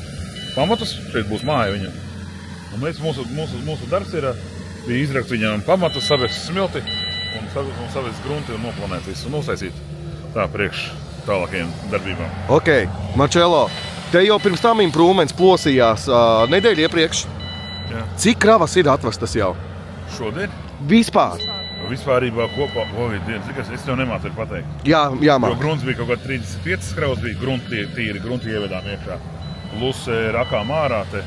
pamatus, šeit būs māja viņam. Un mēs, mūsu darbs ir, bija izrakt viņam pamatus, savest smilti, un savest grunti un noplanēt visu, un uztaisīt tā priekš tālākajiem darbībām. Ok, Marčelo, te jau pirms tam improvements plosījās nedēļu iepriekš. Jā. Cik kravas ir atvestas jau? Šodien? Vispār? Vispārībā kopā, es tev nemācu pateikt. Jā, Jo grunts bija kaut kā 35 kravas, bija grunti ievedām iekšā. Plus rakām ārā te.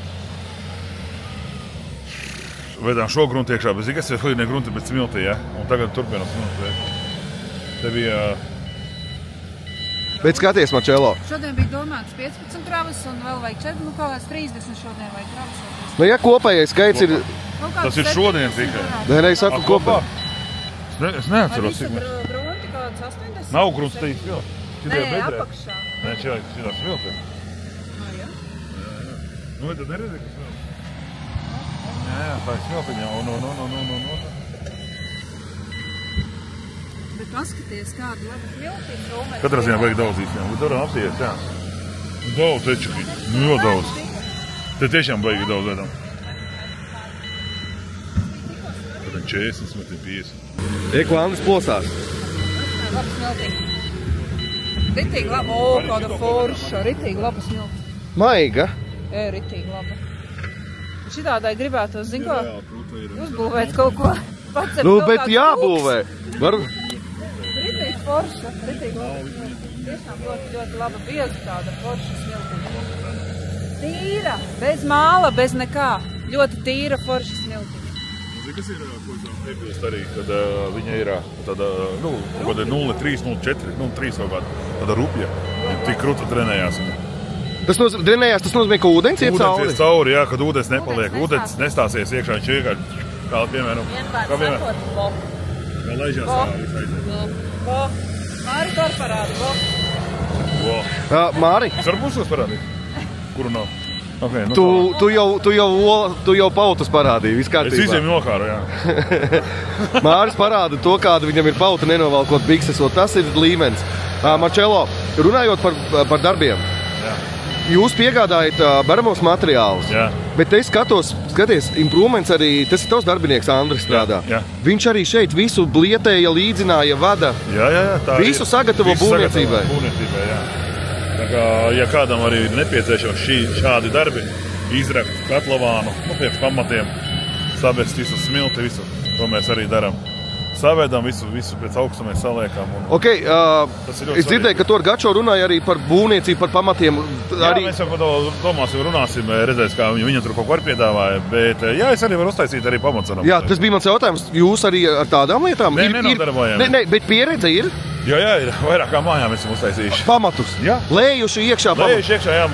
Vedām šo gruntu iekšā, bet zikas ir slīdnie grunti bez smiltī, ja? Un tagad turpinām smiltī. Te bija... Bet skaties, Marčelo. Šodien bija domāts 15 kravas un vēl vajag 4, kaut kāds 30 šodien vajag kravas. Nu, ja kopējais skaits ir... Tas ir šodien tikai. Nē, es saku kopā. Es neatceros, cik mēs. Vai grunti kaut kāds 80? Nav grunts te smilti. Nē, apakšā. Nē, šitā smilti. Jā. Nu, tad neredzi, ka smilti. Jā, tā ir smiltiņa. Bet paskaties, kāda laba smiltiņa. Katrā ziņā vajag daudz īstenībā, bet varam apsies, jā. Daudz teču, jo daudz. Te tiešām vajag daudz vedam. Tad 40, 50. Eko Andris plosās. Laba smiltiņa. Ritīgi laba, kāda forša, ritīgi laba smiltiņa. Maiga. Ritīgi laba. Šitādai gribētu, zinu ko, uzbūvēt kaut ko. Nu, bet jābūvē. Ritīgi forša, ritīgi laba. Tiešām ļoti laba bieza tāda forša smiltiņa. Tīra, bez māla, bez nekā. Ļoti tīra forša smiltiņa. Kas ir, ko es piebilst arī, kad viņa ir tāda, kaut kāda 0,3, 0,4, 0,3 kaut kāda, tāda rupja. Tik kruta trenējās. Tas nozīmē, ka ūdens iet cauri? Ūdens iet cauri, jā, kad ūdens nepaliek. Ūdens nestāsies iekšā, viņš vienkārši, kā piemēram, kā laižās tā. Māri var parādi, Māri? Es varu pusos parādīt? Kuru nav? Okay, Tu jau pautas parādīji, viss kārtībā. Es visiem nokāru, jā. Māris parāda to, kāda viņam ir pauta nenovalkot bikses, un tas ir līmenis. Marčelo, runājot par darbiem, jūs piegādājat baramos materiālus, bet es skaties, improvements arī, tas ir tavs darbinieks Andris strādā. Jā. Viņš arī šeit visu blietēja, līdzināja, vada. Jā, tā visu sagatavo būvniecībai. Jā. Tā kā, ja kādam arī ir nepieciešams šādi darbi, izrakt katlavānu, pie pamatiem, sabest visu smilti, visu, to mēs arī darām. Savēdam visu pēc augstuma mēs saliekam. Ok, es dzirdēju, ka tu ar Gačo runāji arī par būvniecību, par pamatiem. Jā, mēs jau par to domāsim, runāsim, redzēs, kā viņa tur kaut ko piedāvāja, bet jā, es arī varu uztaisīt arī pamatsanam. Jā, tas bija mans jautājums, jūs arī ar tādām lietām? Nē, bet pieredze ir? Jā, ir vairāk kā mājām esam uztaisījuši. Pamatus? Jā. Lējuši iekšā pamatus? Lējuši iekšā, jā.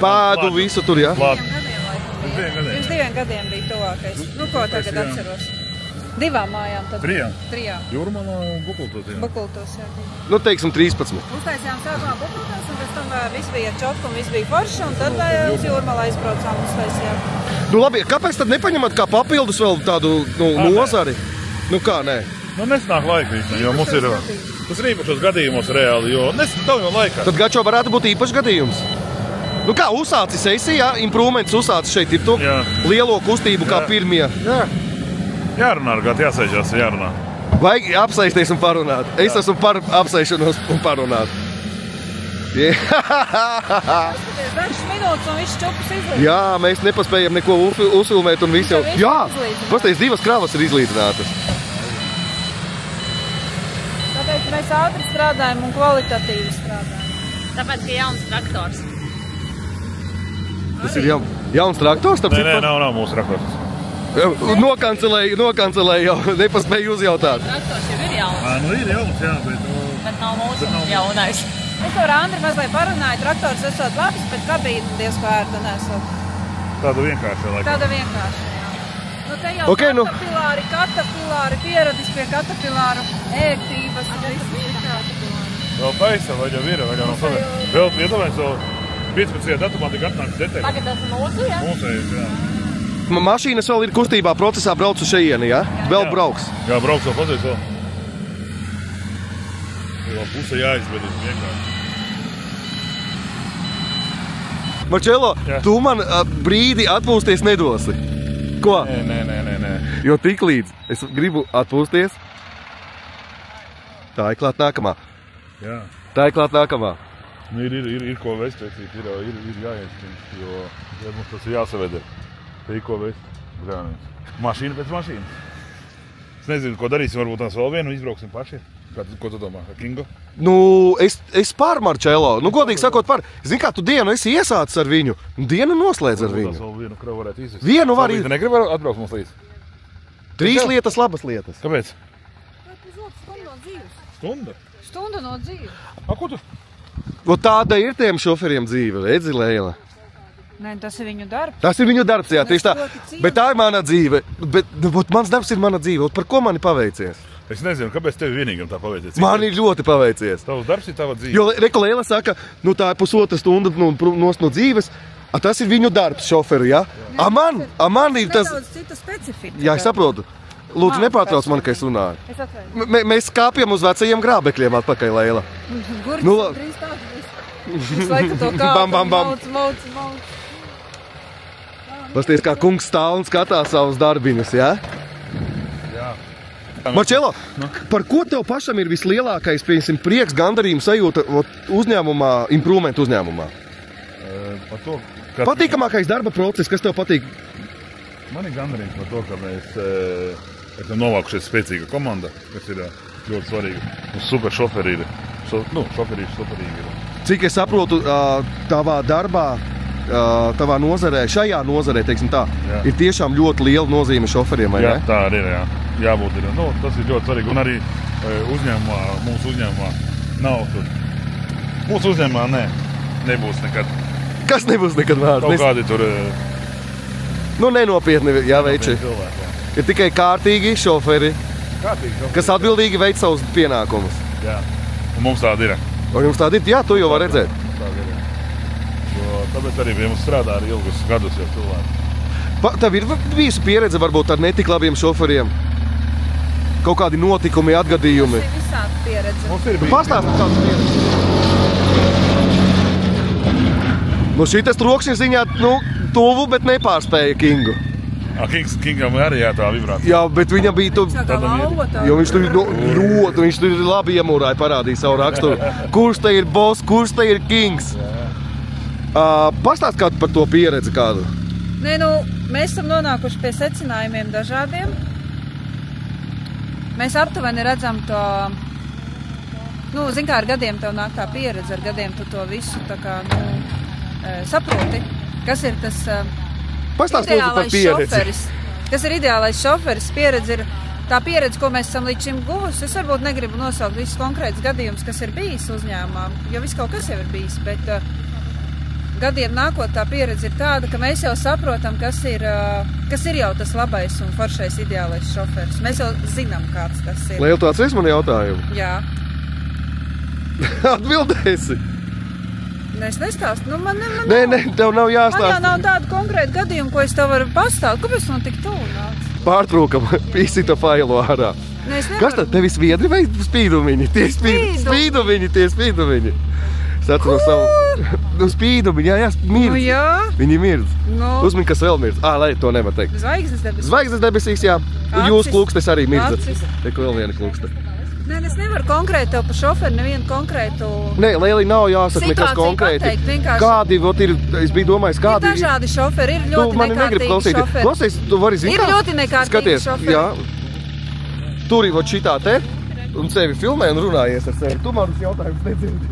Pādu visu tur, jā? Pirms 2 gadiem bija tuvākais. Nu, ko tagad atceros? 2 mājām tad? 3. Jūrmalā un Bukultos, jā. Bukultos, jā. Nu, teiksim 13. Uztaisījām sākumā Bukultos, un pēc tam viss bija čopka un viss bija forša, un tad uz Jūrmalā izbraucām un uztaisījām. Nu, labi, kāpēc tad nepaņemat kā papildus vēl tādu nozari? Nu, kā, nē? Nu, nesnāk laika, jo mums ir... Tas ir īpašos gadījumos reāli, jo nav jau laikā. Tad Gačo varētu būt īpašs gadījums. Nu kā, uzsācis sesijā, improvements uzsācis šeit ir to lielo kustību kā pirmie. Jā. Jārunā ar gadu, jāsēžās, jārunā. Vajag apsēsties un parunāt. Es esmu par apsēšanos un parunāt. Dažas minūtes un viss čupas izlīdzināt. Jā, mēs nepaspējam neko uzfilmēt un viss jau... Jā, pasties 2 kravas ir izlīdzinātas. Tāpēc mēs ātri strādājam un kvalitatīvi strādājam. Tāpēc, ka jauns traktors. Tas ir jauns traktors? Nē, nav mūsu traktors. Nokancelēju jau, nepaspēju uzjautāt. Traktors jau ir jauns. Nu ir jauns, jā, bet nav mūsu jaunais. Es ar Andri mazliet parunāju, traktors esot labs, bet kabīne diezko ērta nesot. Tāda vienkārša, laikam. Tāda vienkārša, jā. Nu te jau katapilāri, pieradis pie katapilāru, ērtības un visu. Vēl taisa, vai jau ir, vai jau nav savē. Vēl iedomājies, vēl 15. datumā tik atnāks detaļas. Tagad tas ir mūsu, jā? Mūsējais, jā. Mašīnas vēl ir kustībā, procesā brauc uz šeieni, jā? Vēl brauks? Jā, brauks vēl pateic vēl. Vēl puse jāizved vienkārši. Marčelo, tu man brīdi atpūsties nedosi. Ko? Nē. Jo tik līdz es gribu atpūsties, Tā ir klāt nākamā. Jā. Tā ir klāt nākamā. Ir ko vest, ir jāiet, jo mums tas ir jāsaved. Te ir ko vest. Mašīna pēc mašīnas. Es nezinu, ko darīsim, varbūt tās vēl vienu izbrauksim paši. Ko tu domā, Kingo? Nu, es par Marčelo. Nu, godīgi sakot par. Zini, kā tu dienu esi iesācis ar viņu. Dienu noslēdz ar viņu. Vēl vienu kravu varētu izvest. Vienu var izvest. Tu negribi atbraukt mums līdz? 3 lietas, labas lietas. Kāpēc? Stunda no dzīves. A, ko tu? O tāda ir tiem šoferiem dzīve, redzi, Leila? Nē, tas ir viņu darbs. Tas ir viņu darbs, jā, tieši tā. Bet tā ir mana dzīve. Bet mans darbs ir mana dzīve. Par ko man ir paveicies? Es nezinu, kāpēc tev vienīgam tā paveicies. Man ir ļoti paveicies. Tavs darbs ir tava dzīve. Jo Reko Leila saka, nu tā ir pusotra stunda nost no dzīves. A, tas ir viņu darbs, šoferu, jā? A man ir tas... Nedaudz cita specifika. Jā, es saprotu. Lūdzu, nepārtrauc man, ka es runāju. Es atvainu. Mēs kāpjam uz vecajiem grābekļiem atpakaļ, Leila. Gurķis Nu, drīz tādas. Visu laiku to kāpu, Bam. mauc. Pasties, kā kungs stāv un skatās savus darbiņus, jā? Jā. Marčelo, par ko tev pašam ir vislielākais, piemēram, prieks, gandarījums sajūta uzņēmumā, improvement uzņēmumā? Par to, Patīkamākais darba process, kas tev patīk? Man ir gandarījums par to, ka mēs esam novākušies spēcīga komanda, kas ir ļoti svarīga. Mums super šoferi ir. Šoferi ir superīgi. Cik es saprotu, tavā darbā, tavā nozarē, šajā nozarē, teiksim tā, ir tiešām ļoti liela nozīme šoferiem, vai ne? Jā, tā arī ir, jā. Jābūt ir. Nu, tas ir ļoti svarīgi. Un arī mūsu uzņēmumā nav tur. Mūsu uzņēmumā nebūs nekad. Kas nebūs nekad vārds? Kaut kādi tur... Nu, nenopietni, jā, veiči. Ir tikai kārtīgi šoferi, kas atbildīgi veic savus pienākumus. Jā, un mums tāda ir. Un jums tāda ir? Jā, tu jau var redzēt. Tāda ir, jā. Jo tāpēc arī pie mums strādā ar ilgus gadus jau cilvēki. Tev ir bijusi pieredze varbūt ar netik labiem šoferiem? Kaut kādi notikumi, atgadījumi? Tas ir visādi pieredze. Mums ir bijis. Pastāsti kādu pieredzi. Nu, šitas trokšņa ziņā, tuvu, bet nepārspēja Kingu. Kingam arī tā vibrācija. Jā, bet viņam bija jo viņš tur labi iemūrāja, parādīja savu raksturu. Kurš te ir boss, kurš te ir Kings? Pastāst kādu par to pieredzi kādu. Nē, mēs esam nonākuši pie secinājumiem dažādiem. Mēs aptuveni redzam to, zin kā ar gadiem tev nāk tā pieredze, ar gadiem tu to visu tā kā, saproti, kas ir tas ideālais šoferis. Kas ir ideālais šoferis? Pieredze ir tā pieredze, ko mēs esam līdz šim guvusi. Es varbūt negribu nosaukt visus konkrētus gadījumus, kas ir bijis uzņēmumā, jo viss kaut kas jau ir bijis, bet gadiem nākot tā pieredze ir tāda, ka mēs jau saprotam, kas ir jau tas labais un foršais ideālais šoferis. Mēs jau zinām, kāds tas ir. Leila, tu atceries mani jautājumu? Jā. Atbildēsi. Es nestāstu. Nē, tev nav jāstāst. Man jau nav tādu konkrētu gadījumu, ko es tev varu pastāstīt. Kāpēc man tik tuvu nāc? Pārtrūkam, pīsita failu ārā. Kas tad tevi sviedri vai spīdumiņi? Tie spīdumiņi. Es atceros savu spīdumiņi, jā, mirdz. Nu jā. Viņi mirdz. Uzmini, kas vēl mirdz. Lai to nevar teikt. Zvaigznes debesīs. Zvaigznes debesīs, jā. Jūs klūkstes arī mirdzat. Teku vēl viena klūkste. Nē, es nevaru konkrēti tev par šoferi, nevienu konkrētu... Nē, Leili, nav jāsaka nekas konkrēti. Kādi, es biju domājis, kādi... Ir dažādi šoferi, ir ļoti nekārtīgi šoferi. Klausies, tu vari zināt. Ir ļoti nekārtīgi šoferi. Jā. Tur ir šitā te, un sevi filmē un runājies ar sevi. Tu manus jautājumus nedzirdi.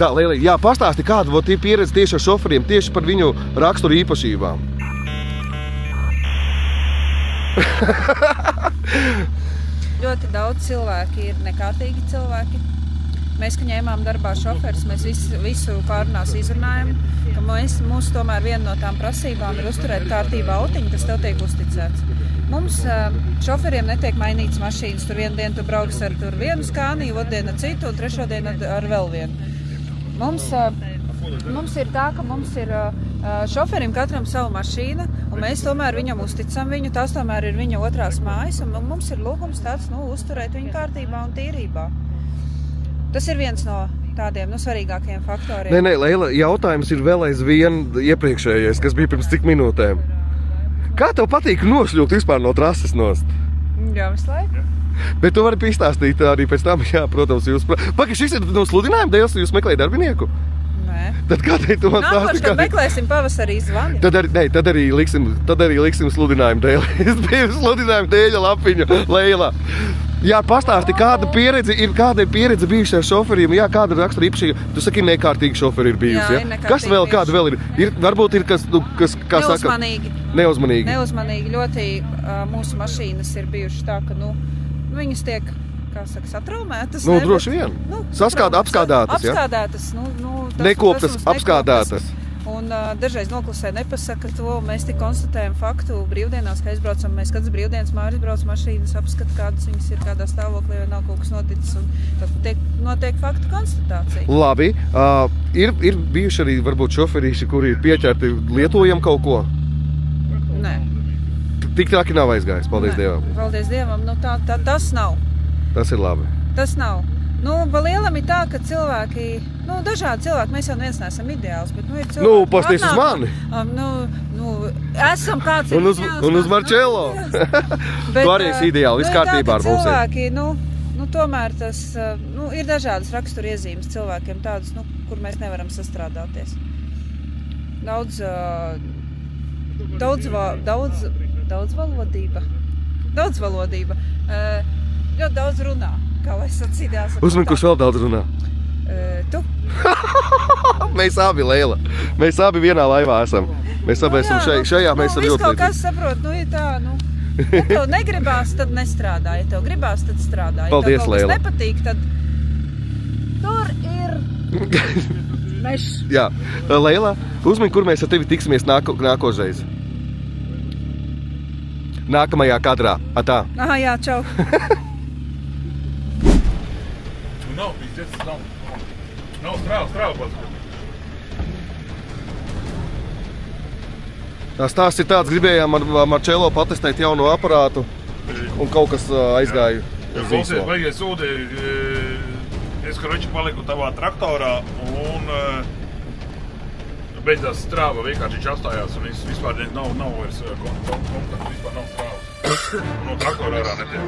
Tā, Leili, jā, pastāsti, kāda ir pieredze tieši ar šoferiem, tieši par viņu raksturu īpašībām. Ļoti daudz cilvēki ir nekārtīgi cilvēki. Mēs, ka ņēmām darbā šoferis, mēs visu pārunās izrunājam, ka mūsu tomēr viena no tām prasībām ir uzturēt kārtībā autiņu, kas tev tiek uzticēts. Mums šoferiem netiek mainīts mašīnas. Tur vienu dienu tu brauks ar vienu skānī, otru dienu ar citu un trešo dienu ar vēl vienu. Mums ir tā, ka mums ir šoferim katram savu mašīna, un mēs tomēr viņam uzticam viņu, tās tomēr ir viņa otrās mājas, un mums ir lūgums tāds, uzturēt viņu kārtībā un tīrībā. Tas ir viens no tādiem svarīgākajiem faktoriem. Nē, Leila, jautājums ir vēl aizvien iepriekšējais, kas bija pirms cik minūtēm. Kā tev patīk nošļūt vispār no trases nost? Jā, visu laiku. Bet tu vari pastāstīt arī pēc tam, jā, protams, jūs... Paki, šis ir no sludinājuma dēļ, jūs meklējat darbinieku? Nē. Tad kādēļ tu man stāsti, Nākošais meklēsim pavasarī zvani. Tad arī liksim sludinājumu dēļ. Es biju sludinājumu dēļ lapiņu, Leila. Jā, pastāsti, kāda ir pieredze bijuši ar šoferiem, jā, kāda rakstura īpašība. Tu saki, nekārtīgi šoferi ir bijusi, jā? Kas vēl, kāda vēl ir? Varbūt ir kas, kā saka... Neuzmanīgi. Neuzmanīgi. Ļoti mūsu mašīnas ir bijušas tā, ka, viņas tiek, kā saka, satraumētas. Droši vien. Apskādātas, jā? Apskādātas, nekoptas, apskādātas. Un dažreiz noklusē nepasaka to, mēs tik konstatējam faktu brīvdienās, ka aizbraucam, mēs kādas brīvdienas Māris brauc mašīnas, apskata, kādas viņas ir, kādā stāvoklī, vai nav kaut kas noticis, un tad notiek faktu konstatācija. Labi, ir bijuši arī varbūt šoferīši, kuri ir pieķerti lietojam kaut ko? Nē. Tik traki nav aizgājis, paldies Dievam. Paldies Dievam, tas nav. Tas ir labi. Tas nav. Pa lielam ir tā, ka cilvēki, dažādi cilvēki, mēs jau neviens neesam ideāls, bet, ir cilvēki... pasties uz mani. Esam kāds ir ideāls. Un uz Marcello. Tu arī esi ideāli, viss kārtībā ar mums ir. Cilvēki, tomēr tas, ir dažādas raksturiezīmes cilvēkiem tādas, kur mēs nevaram sastrādāties. Daudzvalodība. Ļoti daudz runā. Kā lai sacīdās. Uzmini, kurš vēl daudz runā? Tu? Mēs abi, Leila. Mēs abi vienā laivā esam. Mēs abi esam šajā, mēs esam ļoti līdzīgi. Kaut kas saprot, ir tā, Ja tev negribās, tad nestrādā. Ja tev gribās, tad strādā. Paldies, ja tev Leila. Nepatīk, tad tur ir mešs. Jā. Leila, uzmini, kur mēs ar tevi tiksimies nākošreiz. Nākamajā kadrā. Atā. Aha, jā, čau. Nav, pīzdēs, nav strāva pats. Tā stāsts ir tāds, gribējām ar Marcello patestēt jaunu aparātu un kaut kas aizgāja uz zīslo. Vajag sūdi, es, karoči, paliku tavā traktorā un beidzās strāva, vienkārši viņš atstājās un vispār nav vairs kontaktu, vispār nav strāvas. No traktora ārā netiek.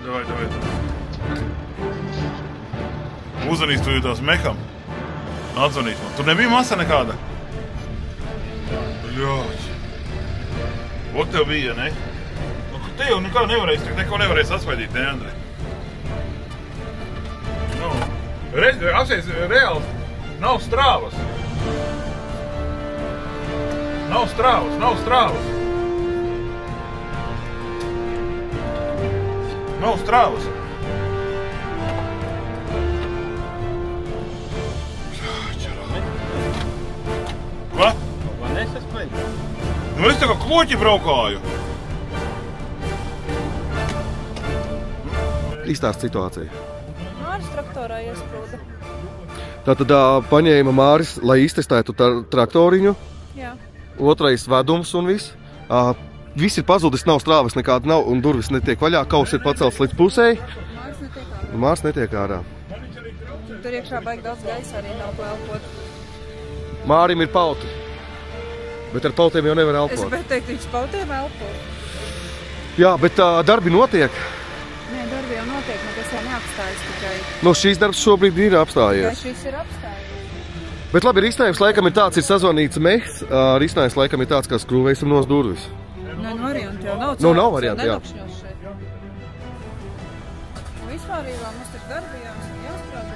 Davai. Uzvanīs tu tās meham. Atzvanīs man. Tur nebija masa nekāda? Ļauj. Ot tev bija, ne? Te jau neko nevarēs atsvaidīt, ne, Andrej? Apsies, reāli nav strāvas. Nav strāvas. Nav strāvas. Ko? Vai nesaspēj? Es tā kā kloķi braukāju. Izstāst situāciju. Māris traktorā iesprūda. Tātad paņēma Māris, lai iztestētu traktoriņu. Jā. Otrais vedums un viss. Viss ir pazudis, nav strāvas nekāda nav un durvis netiek vaļā. Kaus ir pacelts līdz pusēji. Māris netiek ārā. Tur iekšā baigi daudz gaisa arī nav ko elpot. Mārim ir pauti. Bet ar pautiem jau nevar elpot. Es gribētu teikt, viņš pautiem elpo. Jā, bet darbi notiek. Nē, darbi jau notiek, nekas jau neapstājas tikai. Šīs darbs šobrīd ir apstājies. Tikai šis ir apstājies. Bet labi, risinājums laikam ir tāds, ir sazvanīts mehs. Risinājums laikam ir tāds, kā skrūvējsim nos durvis. Varianti jau nav. Nav varianti, jā. Vispārībā mums ir darbi jāstrādā.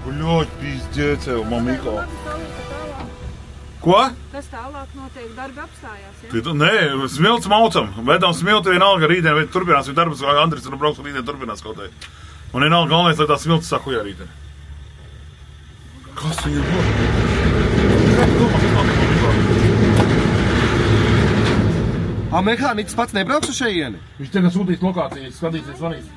Ļauj, pīzdēcev, mamiko. Ko? Kas tālāk notiek? Darbi apstājās, jā? Nē, smilts maucam. Vedam smilti vienalga rītdien, vai turpinās, vai darbs, vai Andris ir brauks rītdien turpinās kaut tai. Un vienalga galvenais, lai tā smilts sakujā rītdien. Kas viņa ir? Mehāniķis pats nebrauks uz šeieni? Viņš tagad sūtīs lokācijas, skatīsies, zvanīs.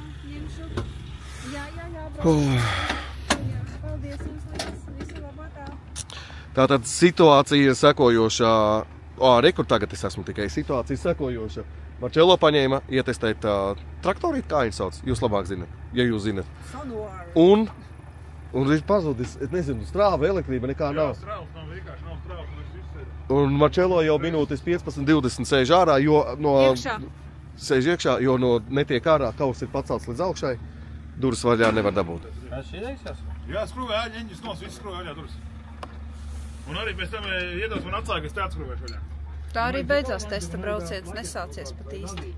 Paldies jums, visu labākā. Tātad situācija ir sekojošā. Kur tagad es esmu tikai situācija sekojoša. Marcello paņēma ietestēt traktorīt, kā viņi sauc. Jūs labāk zinat, ja jūs zinat. Un Un viņš pazudis, es nezinu, strāva, elektrība, nekā nav. Jā, strāvs nav vienkārši, nav strāvs, un es izsēdu. Un Marcello jau minūtes 15-20 sēž ārā, jo no... Iekšā. Sēž iekšā, jo no netiek ārā, kauss ir pacelts līdz augšai. Durvis vaļā nevar dabūt. Šī deiksies? Jā, skrūvē āļa, eņģis nos, viss skrūvē āļā durvis. Un arī pēc tam iedos man atsāka, es tā atskrūvēšu vaļā. Tā arī beidzās testa brauciens, nesācies pat īsti.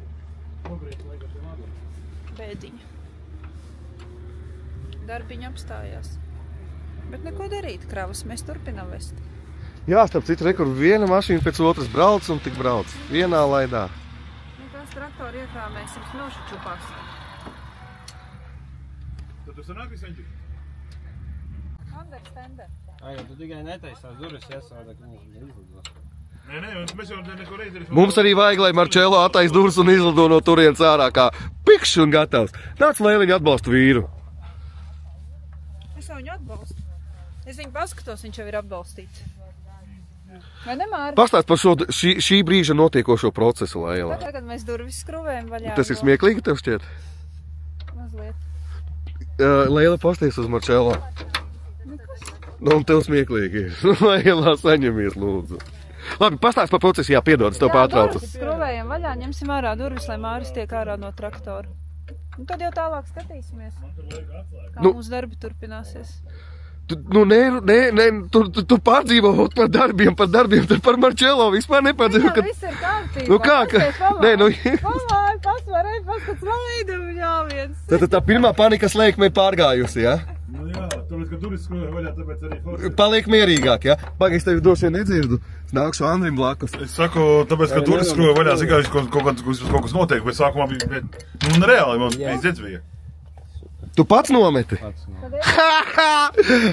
Bēdiņa. Darbiņa apstājās. Bet neko darīt, kravas mēs turpinām vest. Jā, starp citu, rekur viena mašīna pēc otras brauc un tik brauc. Vienā laidā. Tās traktori iekrāmēsim smilšu čupās. Tad tu sanāk visu eņģi? Anders Tender. Ai, tu tikai netaisās durvis iesādā, ka mums izlido. Nē, mēs jau neko neizdarīsim. Mums arī vajag, lai Marcello attais durvis un izlido no turienes ārā kā pikšs un gatavs. Nāc, lai viņu atbalstu vīru. Es jau viņu atbalstu. Es viņu paskatos, viņš jau ir atbalstīts. Vai ne, Māri? Pastāst par šo šī brīža notiekošo procesu, Leila. Tagad mēs durvis skrūvējam vaļā. Tas ir smieklīgi tev šķiet? Mazliet. Leila pasties uz Marcello. Nu, un tev smieklīgi ir. Leila, saņemies, lūdzu. Labi, pastāst par procesu, jā, piedod, es tev pārtraucu. Jā, skrūvējam vaļā, ņemsim ārā durvis, lai Māris tiek ārā no traktora. Un tad jau tālāk skatīsimies, kā mūsu darbi turpināsies. Nu, nē, tu pārdzīvo par darbiem, tad par Marcello vispār nepārdzīvo. Jā, viss ir kārtībā. Nu kā, nē, nu... Pamāj, pasvarēj, paskats laidu, jāviens. Tad tā pirmā panikas lēkme pārgājusi, jā? Nu jā, tāpēc, ka durvis skrūvē vaļā, tāpēc arī forši. Paliek mierīgāk, jā? Pagaid, es tevi droši vien nedzirdu. Es nākšu Andrim blakus. Es saku, tāpēc, ka durvis skrūvē vaļā, zikāši kaut kas notiek, bet sākumā bija, nu, reāli, man izdzēdz bija. Tu pats nometi?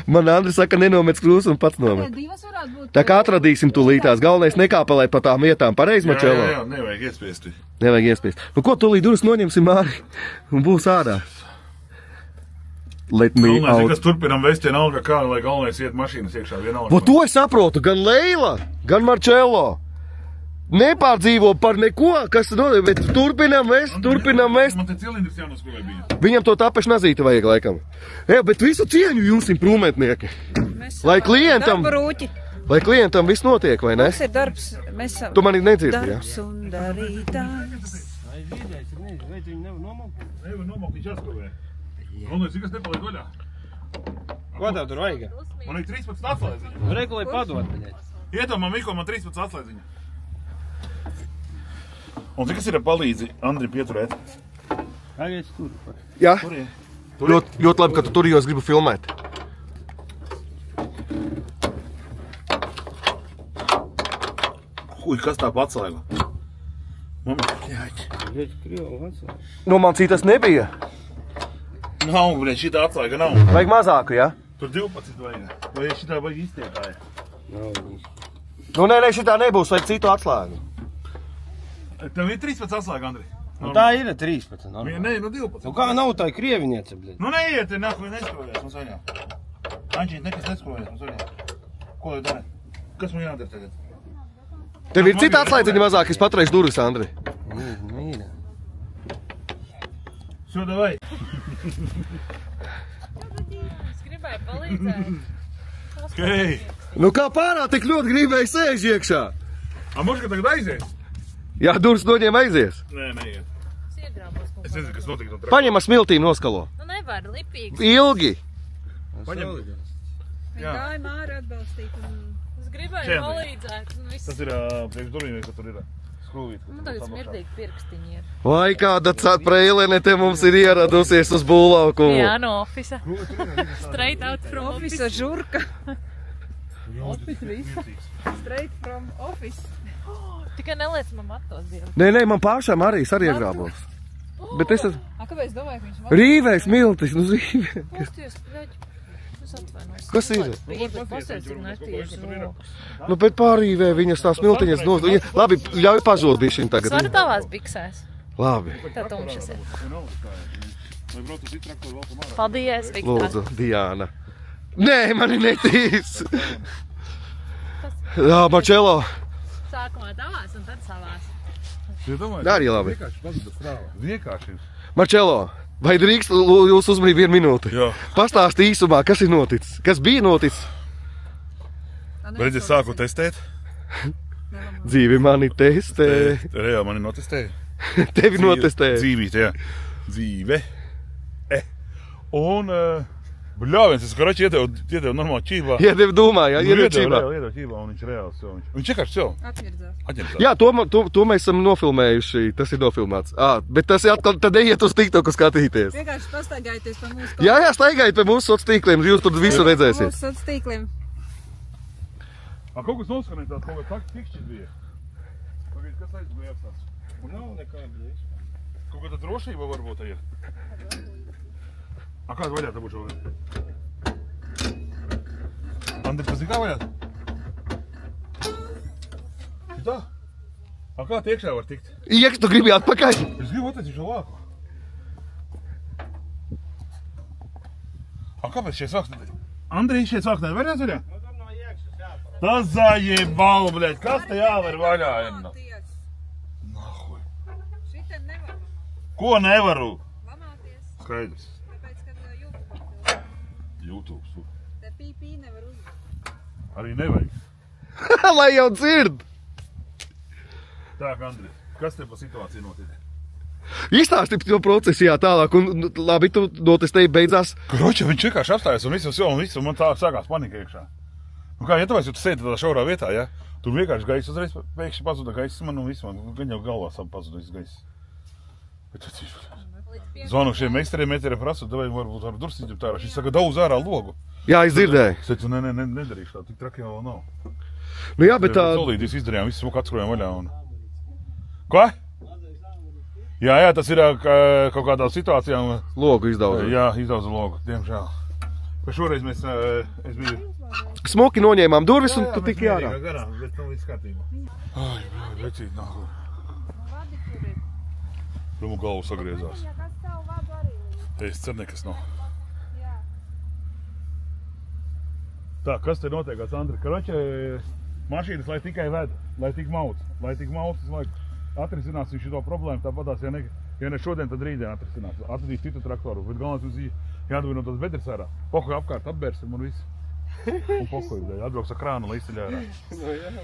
Man Andris saka, nenomet skrūs un pats nomet. Tā kā atradīsim tūlītās. Galvenais nekāpelēt pa tām vietām. Pareizi, Marcello? Jā, nevajag iespiesti. Nevajag iespiest. Nu ko, tūlīt durvis noņemsim Māri un būs ārā. Let me out. out. Kas turpinam vest vienalga kā, lai galvenais iet mašīnas iekšā vienalga. Vo to es saprotu, gan Leila, gan Marcello. Nepārdzīvo par neko, kas notiek, bet turpinām vest. Man te cilindrs jānoskrūvē bija. Viņam to tapešu nazīti vajag laikam. Jā, bet visu cieņu jums imprūmētnieki. Lai klientam viss notiek, vai ne? Mums ir darbs, mēs esam. Tu mani nedzirdi, jā? Darbs un darītājs. Vai vidēs ir nezinu, vai tu viņu nevar nomokt? Nevar nomokt, viņš jāskrūvē. Un es tikai nepaliek vaļā. Ko tev tur vajag? Man ir 13 atslēdziņa. Nu, reku, lai padod, baļēt. Iedomā, Miko, man 13 atslēdziņa. Un cik kas ir palīdzi Andrim pieturēt? Pagaids tur. Jā? Ļoti labi, ka tu tur, jo es gribu filmēt. Uj, kas tā pa atslēgu? Nu, man citas nebija. Nav, bļēt, šitā atslēga nav. Vajag mazāku, jā? Tur 12 vajag. Vai šitā vajag iztiekāja? Nu, nē, šitā nebūs, vajag citu atslēgu. Tev ir 13 atslēga, Andri? Nu, tā ir 13. Nē, nu 12. Nu, kā nav tā krieviniece, bļēt? Nu, neiet, nāku, neskrūvēs mums vaļā. Anģīt, nekas neskrūvēs mums vaļā. Ko lai dara? Kas man jādara tagad? Tev ir cita atslēdziņa mazāk, es paturēšu durvis, Andri. Mīra. Šo, davai. Es gribēju palīdzēt. Hei! Nu, kā pārā tik ļoti gribēji sēž iekšā? A, možda tagad aizies? Jā, durvis noņem aizies. Nē, neiet. Es iegrābos kaut Es nezinu, kas notika no Paņem ar smiltīm noskalo. Nu nevar, lipīgs. Ilgi. Paņem. Viņa gāja Māri atbalstīt un... Es gribēju Čemri. palīdzēt. Un viss. Tas ir priekš durvīm, ka tur ir skrūvīt. Man tagad smirdīgi pirkstiņi ir. Vai kāda preilene te mums ir ieradusies uz būlaukumu? Jā, no ofisa. Straight out from office. Ofisa žurka. Office visa. Straight from office. Tikai neliec man matos dievu. Nē, man pašām arī iegrābos. Bet es... A, kāpēc domāju, ka viņš var? Rīvēs miltis, nu rīvē. Pusties, bļaģi. Es atvainos. Kas ir? Pasēs, cik netieši rokas. Nu, bet pārīvē viņas tās miltiņas no... Labi, ļauj pažot bišķiņ tagad. Svaru tavās biksēs. Labi. Tā tumšas ir. Paldies, Viktor. Lūdzu, Diana. Nē, mani netīs. Jā, Marcello. Sākumā tavās un tad savās. Arī labi. Vienkārši pazuda strāva. Vienkārši. Marcello, Vai drīkst jūs uzmanīt 1 minūti? Jā. Pastāst īsumā, kas ir noticis? Kas bija noticis? Redzi, sāku testēt. Dzīvi mani testē. Reāli mani notestēja. Tevi notestēja. Dzīvīt, jā. Dzīve. Un, bļāviens, es karoči iedevu normāli ķībā. Iedevu domā, jā, iedevu ķībā. Iedevu ķībā un viņš reāls. Viņš čekāš sev. Atņemdzās. Jā, to mēs esam nofilmējuši, tas ir nofilmēts. Bet tas ir atkal, tad ejiet uz TikToku skatīties. Vienkārši pastaigājieties pa mūsu Jā, staigajiet pie mūsu sociāliem tīkliem, jūs tur visu redzēsiet. Mūsu sociāliem tīkliem. Kaut kas noskanēja tās, kaut kas tikšķis bija. Pagaid, kas aizgājās tās? Nav nekāda līdz. Kaut kāda drošība varbūt ir. Kāda vaļā tā būtu šo? Andri, tas ir kā vaļā? Šitā? Kā tiekšā var tikt? Iekš, tu gribi atpakaļ? Es gribu attiec šo lāku. Kāpēc šeit sāks? Andri, šeit sāks nevarēs vaļā? Tas zājīja balu, bļaļ, kas te jāvar vaļā? Nahuj. Šitien nevaru. Ko nevaru? Lamāties. Skaidrs. Tāpēc, kad YouTube. Te pīpī nevar uzvēt. Arī nevajag. Lai jau dzird. Tā, Andri, kas te pa situāciju notiek? Izstāsti to procesu, jā, tālāk, un labi, tu notestēji beidzās. Kroči, viņš vienkārši apstājas un visu, man tā sākās panika iekšā. Nu kā, ja tu sēdi tādā šaurā vietā, ja? Tu vienkārši gaisa uzreiz pēkšņi pazuda gaisa man un visu, gan jau galvā sāp pazuda visu gaisa. Zvanu šiem meiteriem prasu, vai varbūt ar dursis ģip tārā. Šis saka, daudz ārā logu. Jā, es dzirdēju. Es teicu, nedarīšu tā, tik traki jau nav. Nu jā, bet tā... Solīdīs izdarījām, visu smuku atskrojām vaļā un... Ko? Jā, tas ir kaut kādā situācijā. Logu izdauza. Jā, izdauza logu, diemžēl. Ka šoreiz es biju... Smuki noņēmām durvis un tu tiki ārā. Jā, garām, bet nav līdz kārtībā. Ai, vecīt, nāk. Rumu galvu sagriezās. Es ceru, nekas nav. Tā, kas te notiekās, Andri? Karoče, mašīnas, lai tikai ved, lai tik mauc. Lai tik mauc, lai atrisinās viņš šo problēmu, tāpatās, ja ne šodien, tad rītdien atrisinās. Atradīs citu traktoru, bet galvenais mums jādabina no tās bedres ārā. Pokoju apkārt, apbērsim un viss. Un pokoju, atbrauks ar krānu, lai izceļ ārā.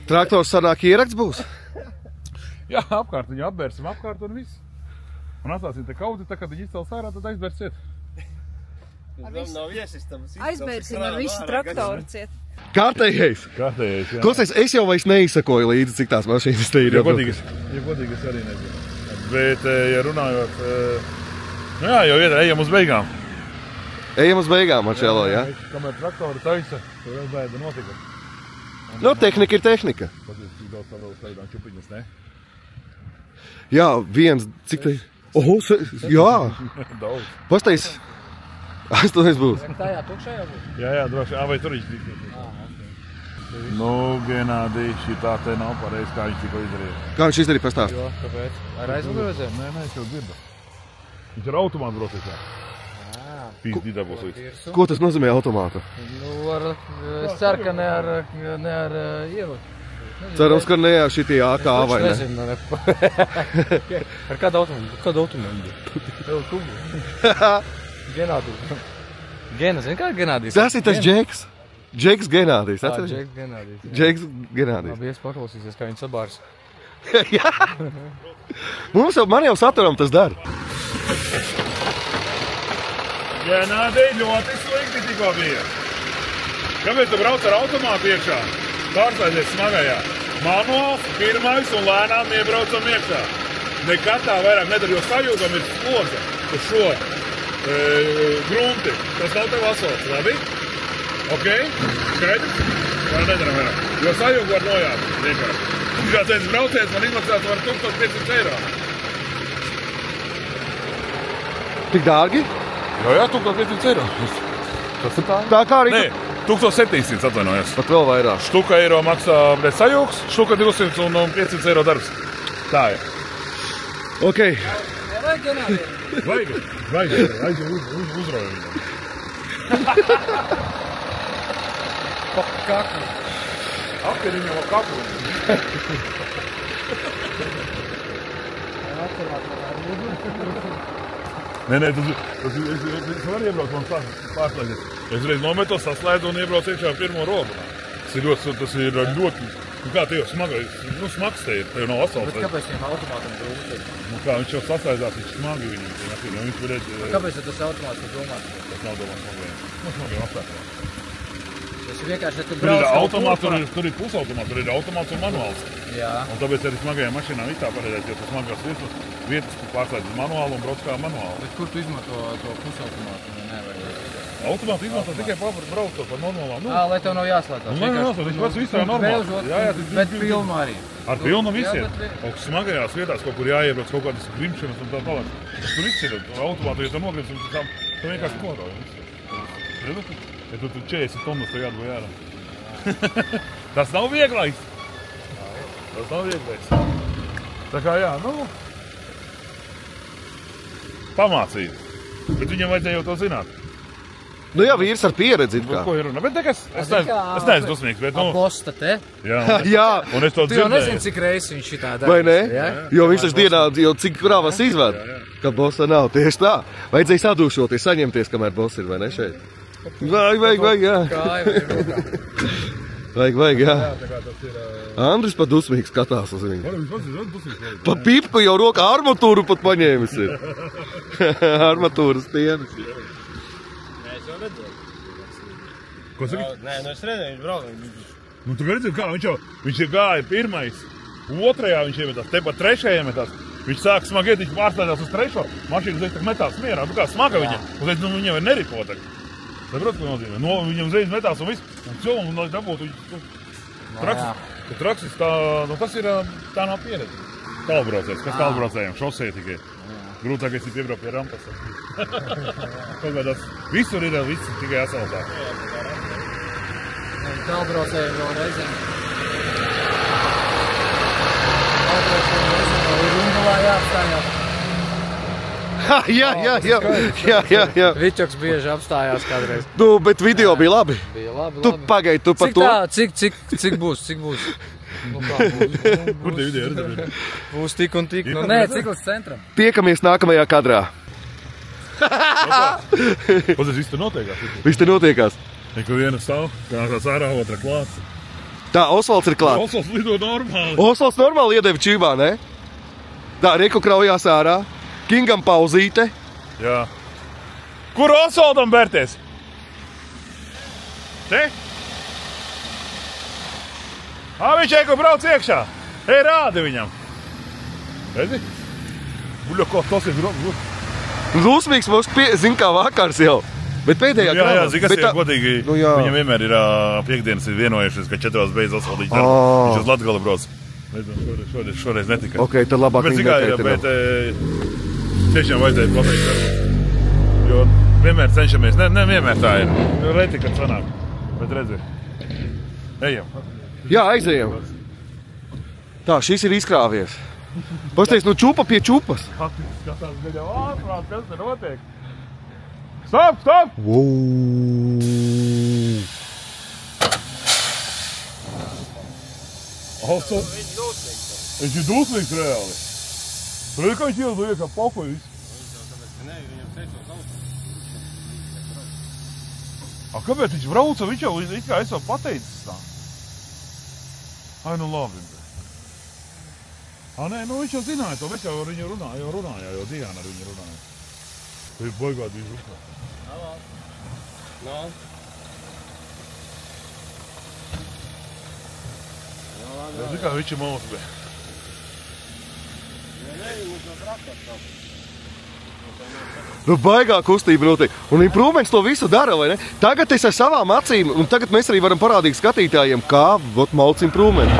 Traktors sanāk ierakts būs? Jā, apkārt, viņu apbērsim apkārt un viss. Un atstāsim te kaudzi, tā, kad viņi izcels ārā, tad aizbērsiet. Aizbērsim ar visu traktoru ciet. Kārtējais. Kārtējais, jā. Klausies, es jau vairs neizsakoju līdzi, cik tās mašīnas te ir. Ja godīgi es arī nezinu. Bet, ja runājot, nu jā, jau ejam uz beigām. Ejam uz beigām, Marčelo, jā? Kamēr traktori taisa, to jau bēda notika. Nu, tehnika ir tehnika. Paties, cik daudz vēl saidām čupiņas, ne? Jā, viens, cik te... Oho, jā. Daudz. Pastais, 8 būs. Tajā tukšajā būs? Jā, droši. Vai tur viņš tik? Nu, Genādī, šitā te nav pareizi, kā viņš tikko izdarīja. Kā viņš izdarīja pastāst? Jo, kāpēc? Ar aizmugurēzēm? Nē, es jau dzirdu. Viņš ar automātu braucies, jā. Pīdī dabūs līdz. Ko tas nozīmē automātu? Nu, es ceru, ka ne ar ieroči. Cerams, ka ne ar šitie AK vai ne? Nezinu, ar kādu automātu? Kādu automātu? Tev kubu. Genādijs. Gena, zini kā Genādijs? Tas ir tas Džeks. Džeks Genādijs. Džeks Genādijs. Džeks Genādijs. Labi, es paklausīsies, kā viņi sabārs. Jā. Man jau saturam tas dara. Genādī ļoti slikti tikko bija. Kāpēc tu brauc ar automātu iekšā? Pārstāļies smagajā. Manuāls, pirmais un lēnām iebraucam iekšā. Nekad tā vairāk nedara, jo sajūgam ir slodze uz šo grunti. Tas nav tev asfalts, labi? Ok? Skaidrs? Tā nedaram vairāk. Jo sajūgu var nojāt. Vienkārši. Kāds viens brauciens man izmaksāt var 1500 eiro. Tik dārgi? Jā, 1500 eiro. Tas ir tā? Tā kā arī... Nē, 1700 atvainojos. Pat vēl vairāk. Štuka eiro maksā sajūgs, štuka 200 un 500 eiro darbs. Tā ir. Ok. Nevajag Genādiju. Vajag, uzroju viņam. Pa kaklu. Apir viņam ar kaklu. Nē, es varu iebraukt, man pārslēdzies. Es reiz nometos, saslēdzu un iebraucu iekšā pirmo robu. Tas ir ļoti, kā te jau smags te ir, te jau nav asfalts. Bet kāpēc viņam automātam grūti? Kā viņš jau saslēdzās, viņš smagi viņam. Kāpēc tas automāts ir domāts? Tas nav domāts smagajiem. Smagajiem apstākļiem. Tas ir vienkārši, ja tu brauc tur ir pusautomāts, tur ir automāts un manuāls. Jā. Un tāpēc arī smagajām mašīnām ir tā pareizais, jo tas smagās vietas, tu pārslēdz uz manuālu un brauc kā manuālu. Bet kur tu izmanto to pusautomātu? Automātu izmanto tikai brauc to par manuālām. Lai tev nav jāslēdzās. Viņš pats viss ir normāli. Bet pilnu arī. Ar pilnu visiem. Smagajās vietās kaut kur jāiebrauc kaut kādas grimšanas un tā tālāk. Tur viss ir automātu, ja tu nogrims un tam vienkārši korauj. Ja tu 40 tonnas tev jādabūj ārā. Tas nav vieglais. Tas nav vieglais. Tā kā jā, pamācīt. Bet viņam vajadzēja jau to zināt. Nu jā, vīrs ar pieredzi. Ko ir runa? Bet es neesmu dusmīgs, bet Bosta te? Jā. Un es to dzirdēju. Tu jau nezini, cik reizes viņš šitā dara. Vai ne? Jo viņš taču dienā jau cik krāvas izvēd. Ka bosta nav. Tieši tā. Vajadzēja sadūšoties, saņemties, kamēr boss ir, vai ne šeit? Vajag, jā. Vajag, jā. Andris pat dusmīgs skatās uz viņu. Pa pipku jau rokā armatūru pat paņēmis ir. Armatūras tienas. Nē, es jau redzēju. Ko saki? Nē, es redzēju, viņš brauc. Nu, tu redzēji, kā viņš gāja pirmais, otrajā viņš iemetās, te pat trešajā iemetās. Viņš sāk smagiet, viņš pārslēdās uz trešo, mašīnu uzreiz tak metās mierā. Nu kā smaga viņam, uzreiz viņam ir neripo tagad. Saprot, ko nozīmē? Viņam uzreiz metās un viss, un cilvēm un dabūt traksis, tas ir, tā nav pieredze. Tālbraucējs, kas tālbraucējiem, šosē tikai. Grūtākais ir piebraukt pie rampas. Kaut kā tas visur ir viss tikai asfaltā. Tālbraucējiem vēl reizēm. Tālbraucējiem reizēm vēl ir Rundulā jāapstājās. Jā. Vičoks bieži apstājās kādreiz. Nu, bet video bija labi. Bija labi. Tu pagaidi, tu par to. Cik būs? Nu kā būs? Kur te video redzēt? Būs tik un tik. Nē, ciklis centram. Tiekamies nākamajā kadrā. Pazēc, viss te notiekās. Viss te notiekās. Neko viena stāv, kā tāds ārā, otra klāts. Tā, Osvalds ir klāts. Osvalds lido normāli. Osvalds normāli iedeva čībā, ne? Tā, Reku kraujās ārā. Kingam pauzīte. Jā. Kur Osvaldam bērties? Te? Viņš eko brauc iekšā. Rādi viņam. Redzi? Buļo, ko tas ir Dusmīgs mums zin kā vakars jau. Bet pēdējā Jā, zin, kas ir godīgi. Nu, viņam vienmēr ir piekdienas ir vienojušies, ka 4 beidz Osvaldiņu darbu. Viņš uz Latgali brauc. Šoreiz netika. Ok, tad labāk viņi nekaitinām. Bet tiešām vajadzēja pabeigt. Jo vienmēr cenšamies. Ne vienmēr tā ir. Reti, kad sanāk. Bet redzi. Ejam. Jā, aizejam. Tā, šis ir izkrāvies. Pasties, nu čupa pie čupas. Skatās gaļā ātrāk, kas te notiek. Stop! Viņš ir dusmīgs reāli. Tur ir, ka viņš ieldu iekā pakoju visu. Kāpēc viņš brauca? Viņš jau kā es jau pateicis tā. Ai, nu labi. Nē, nu viņš jau zināja to, viņš jau ar viņu runāja, jau Diana ar viņu runāja. Tu ir boigādi viņš uzklāt. Nav. Redzi, kā viņš ir mūsu bija. Nu, baigā kustība notiek. Un Improvements to visu dara, vai ne? Tagad es ar savām acīm, un tagad mēs arī varam parādīt skatītājiem, kā malc Improvements.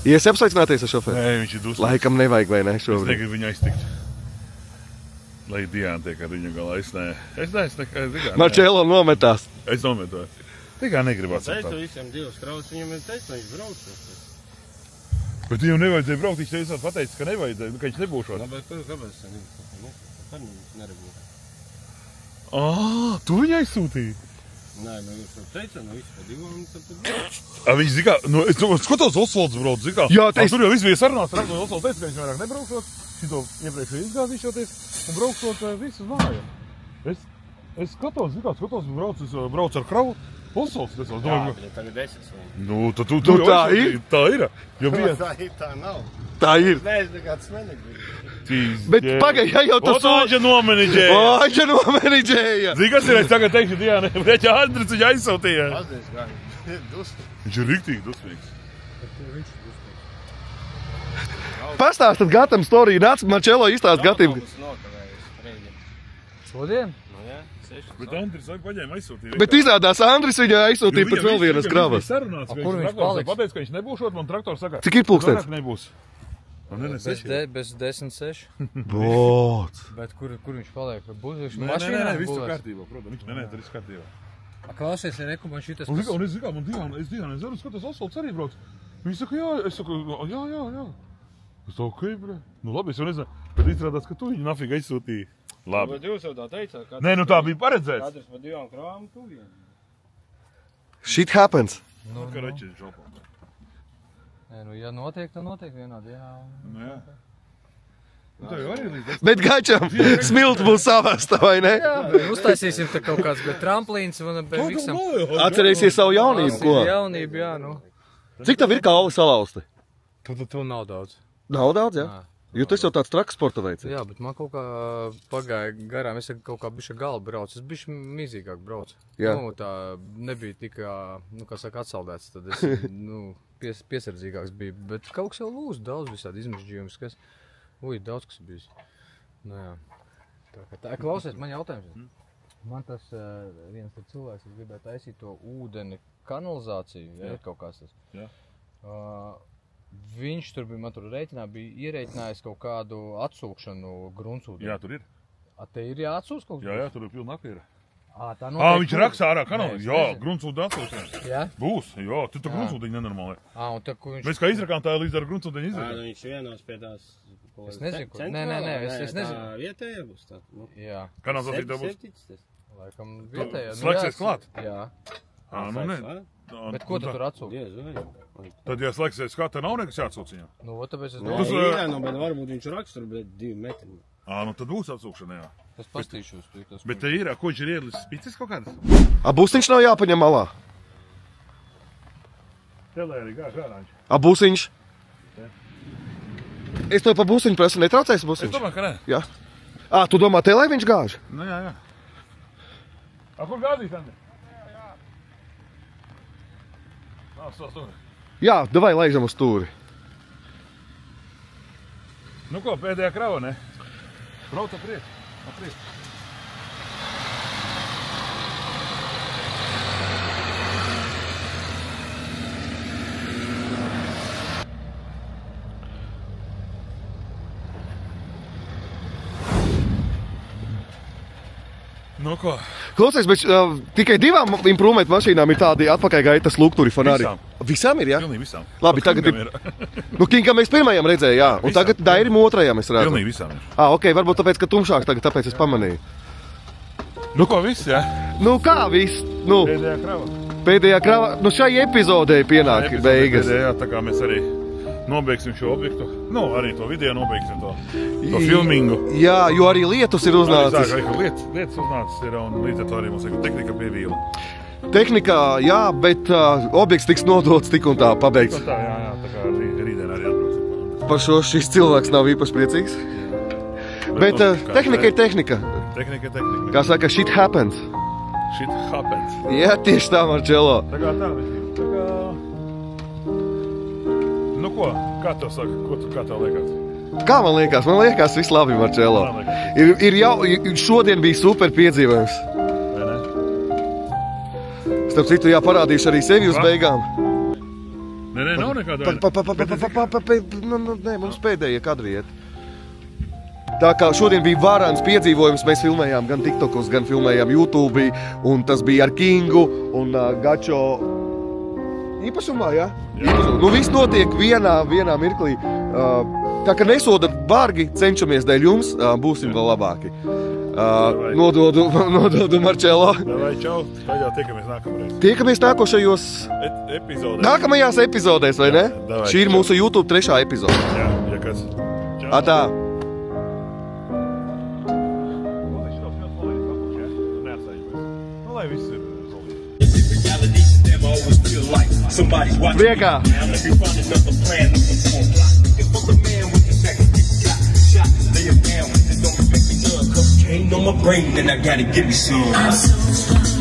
Ies apsveicināties ar šoferi? Nē, viņš ir dusmīgs. Laikam nevajag, vai ne, šobrīd? Es negribu viņu aiztikt. Lai Diana tiek ar viņu galā. Es neesmu. Marčēlo nometās. Es nometu. Tikai negribu atcelt. atcelt. Teicu visiem 2 kraujas, viņam ir teicis, viņš brauc. Bet viņam nevajadzēja braukt, viņš tev pateicis, ka nevajadzēja, ka viņš nebūšot. Bet kāpēc? Tad nerebūtu. Tu viņu aizsūtīji? Nē, nu jūs jau teicāt, nu visu pa divām, tad... Viņš zikā, nu, es skatos Osvalds brauc, zikā. Jā, tur jau viss bija sarunās, ar Osvalds teica, ka viņš vairāk nebrauksot, šito iepriekš izgāzīšoties un brauksot visu uz māju. Es skatos, zikā, brauc ar kravu. Osvalds, es domāju. Jā, bet tagad es esmu. Nu, tad tu tā ir? Tā ir. Jo bija... Tā nav. Tā ir. Nē, es nekāds nenegrib. Bet pagaid, ja jau tu Otāģa nomeniģēja. Otāģa nomeniģēja. Zini, kas ir, es tagad teikšu, Diāne, breķa Andris viņa aizsautīja. Mazliet gāju. Dusmīgs. Viņš ir riktīgi dusmīgs. Viņš ir dusmīgs. Pastāstat Gatam storiju, nāc Marčelo izstāst Gatim. Šodien? Nu jā, 6. Bet Andris paņēma aizsūtīja. Bet izrādās Andris viņu aizsūtīja pēc vēl vienas kravas. Kur viņš paliks? Pateic, ka viņš nebūšot, man traktors saka. Cik ir pulkstens? Vairāk nebūs. Bez 10-6. Bots. Bet kur viņš paliek? Būs Nē, viss ir kārtībā, protams. Nē, tur viss kārtībā. Klausies, reku man šitas... Un es zikā, man Diāne, es skatos, Osvalds arī brauc. Viņš saka, jā, es saku, jā. Es tā, ok, bre. Nu labi, es jau nezinu, bet izrādās, ka tu viņu nafīgi aizsūtīji. Labi. Bet jūs jau tā teicāt. Nē, nu tā bija paredzēts. Katrs pa divām kravām tu vien. Shit happens. Karaķis žopā. Nē, nu, ja notiek, tad notiek vienā dienā. Nu jā. Nu tā jau arī līdz. Bet Gačam smilts būs savasta, vai ne? Jā, uztaisīsim te kaut kāds tramplīns un visam. Atcerēsies savu jaunību, ko? Jaunību, jā, nu. Cik tev ir kauli salausti? Tu nav daudz. Nav daudz, jā? Jo tas jau tāds traks sporta veids. Jā, bet man kaut kā pagāja garām, es kaut kā bišķi galvu braucu, es bišķi mīzīgāk braucu. Jā. Nu, tā nebija tik, nu, kā saka, atsaldēts, tad es, nu, piesardzīgāks biju, bet kaut kas jau lūs, daudz visādi izmežģījums, kas, daudz kas bijis. Nu, jā. Tā, klausies, man jautājums. Man tas viens cilvēks, kas gribēja taisīt to ūdeni kanalizāciju, ja ir kaut kas tas. Jā. Viņš tur bija, man tur bija ierēķinājis kaut kādu atsūkšanu gruntsūdeni. Jā, tur ir. Te ir jāatsūs kaut kas? Jā, tur ir pilna aktīra. Viņš raksta ārā kanāli. Jā, gruntsūdeni atsūkšana. Jā? Būs, jā, tu tā gruntsūdeņi nenormāli. Un tā, ko viņš... Mēs kā izrakām tā līdz ar gruntsūdeņi izrakām. Viņš vienos pie tās... Es nezinu, kur. Nē, es nezinu. Tā vietējā būs tā. Jā. Kanalizācija tev būs? Laikam vietējā. Slēgsies klāt? Jā. Nu ne. Bet ko tu tur atsūki? Tad, ja slēgsies klāt, tad nav nekas jāatsūk viņam. Nu, tāpēc es domāju. Jā, bet varbūt viņš raksta tur, bet 2 metri. Nu tad būs atsūkšana, jā. Es pastīšos. Bet te ir, ko viņš ir iedlis spicis kaut kādas? Busiņš nav jāpaņem malā? Telēri, gārāņš. Busiņš? Es to pa busiņu prasu, netraucēs busiņš? Es domāju, ka ne. Jā. Tu domā, telē viņš gāž? Nu, jā. Kur gādīt, Andi? Jā, davai laižam uz stūri. Nu ko, pēdējā krava, ne? Brauc apriek. Nu ko? Klausies, bet tikai 2 improvement mašīnām ir tādi atpakaļgaitas lukturi fonāri. Visām ir, jā? Pilnīgi visām. Labi, tagad ir. Nu, Kingam mēs pirmajam redzēju, jā. Un tagad Dairim otrajam es redzu. Pilnīgi visām ir. Ok, varbūt tāpēc, ka tumšāks tagad, tāpēc es pamanīju. Nu ko, viss, jā? Nu kā viss? Nu, pēdējā krava. Nu šai epizodē pienāk beigas. Jā, tā kā mēs arī nobeigsim šo objektu. Nu, arī to video nobeigsim to filmingu. Jā, jo arī lietus ir uznācis. Lietus uznācis ir un līdz ar to arī mums tehnika pievīla. Tehnikā, jā, bet objekts tiks nodots tik un tā pabeigts. Tā, jā, tā kā rītdien arī atbraucam. Par šo šis cilvēks nav īpaši priecīgs. Bet tehnika ir tehnika. Tehnika ir tehnika. Kā saka, shit happens. Shit happens. Jā, tieši tā, Marčelo. Tā kā tā, Nu ko, kā tev saka, kā tev liekas? Kā man liekas? Man liekas, viss labi, Marčelo. Šodien bija super piedzīvojums. Vai ne? Starp citu, parādīšu arī sevi uz beigām. Nē, nav nekāda. Nē, mums pēdējie kadri iet. Tā kā šodien bija varans piedzīvojums, mēs filmējām gan TikTokus, gan filmējām YouTube, un tas bija ar Kingu un Gačo īpašumā, jā? Nu, viss notiek vienā mirklī. Tā kā nesodat bargi, cenšamies dēļ jums, būsim vēl labāki. Nododu Marčelo. Vai, čau, tad jau tiekamies nākamreiz. Tiekamies nākošajos Epizodēs. Nākamajās epizodēs, vai ne? Davai, Šī ir mūsu YouTube 3. epizode. Jā, ja kas. Čau. Atā. Lai viss ir Priekā. Ain't on my brain, then I gotta give me some.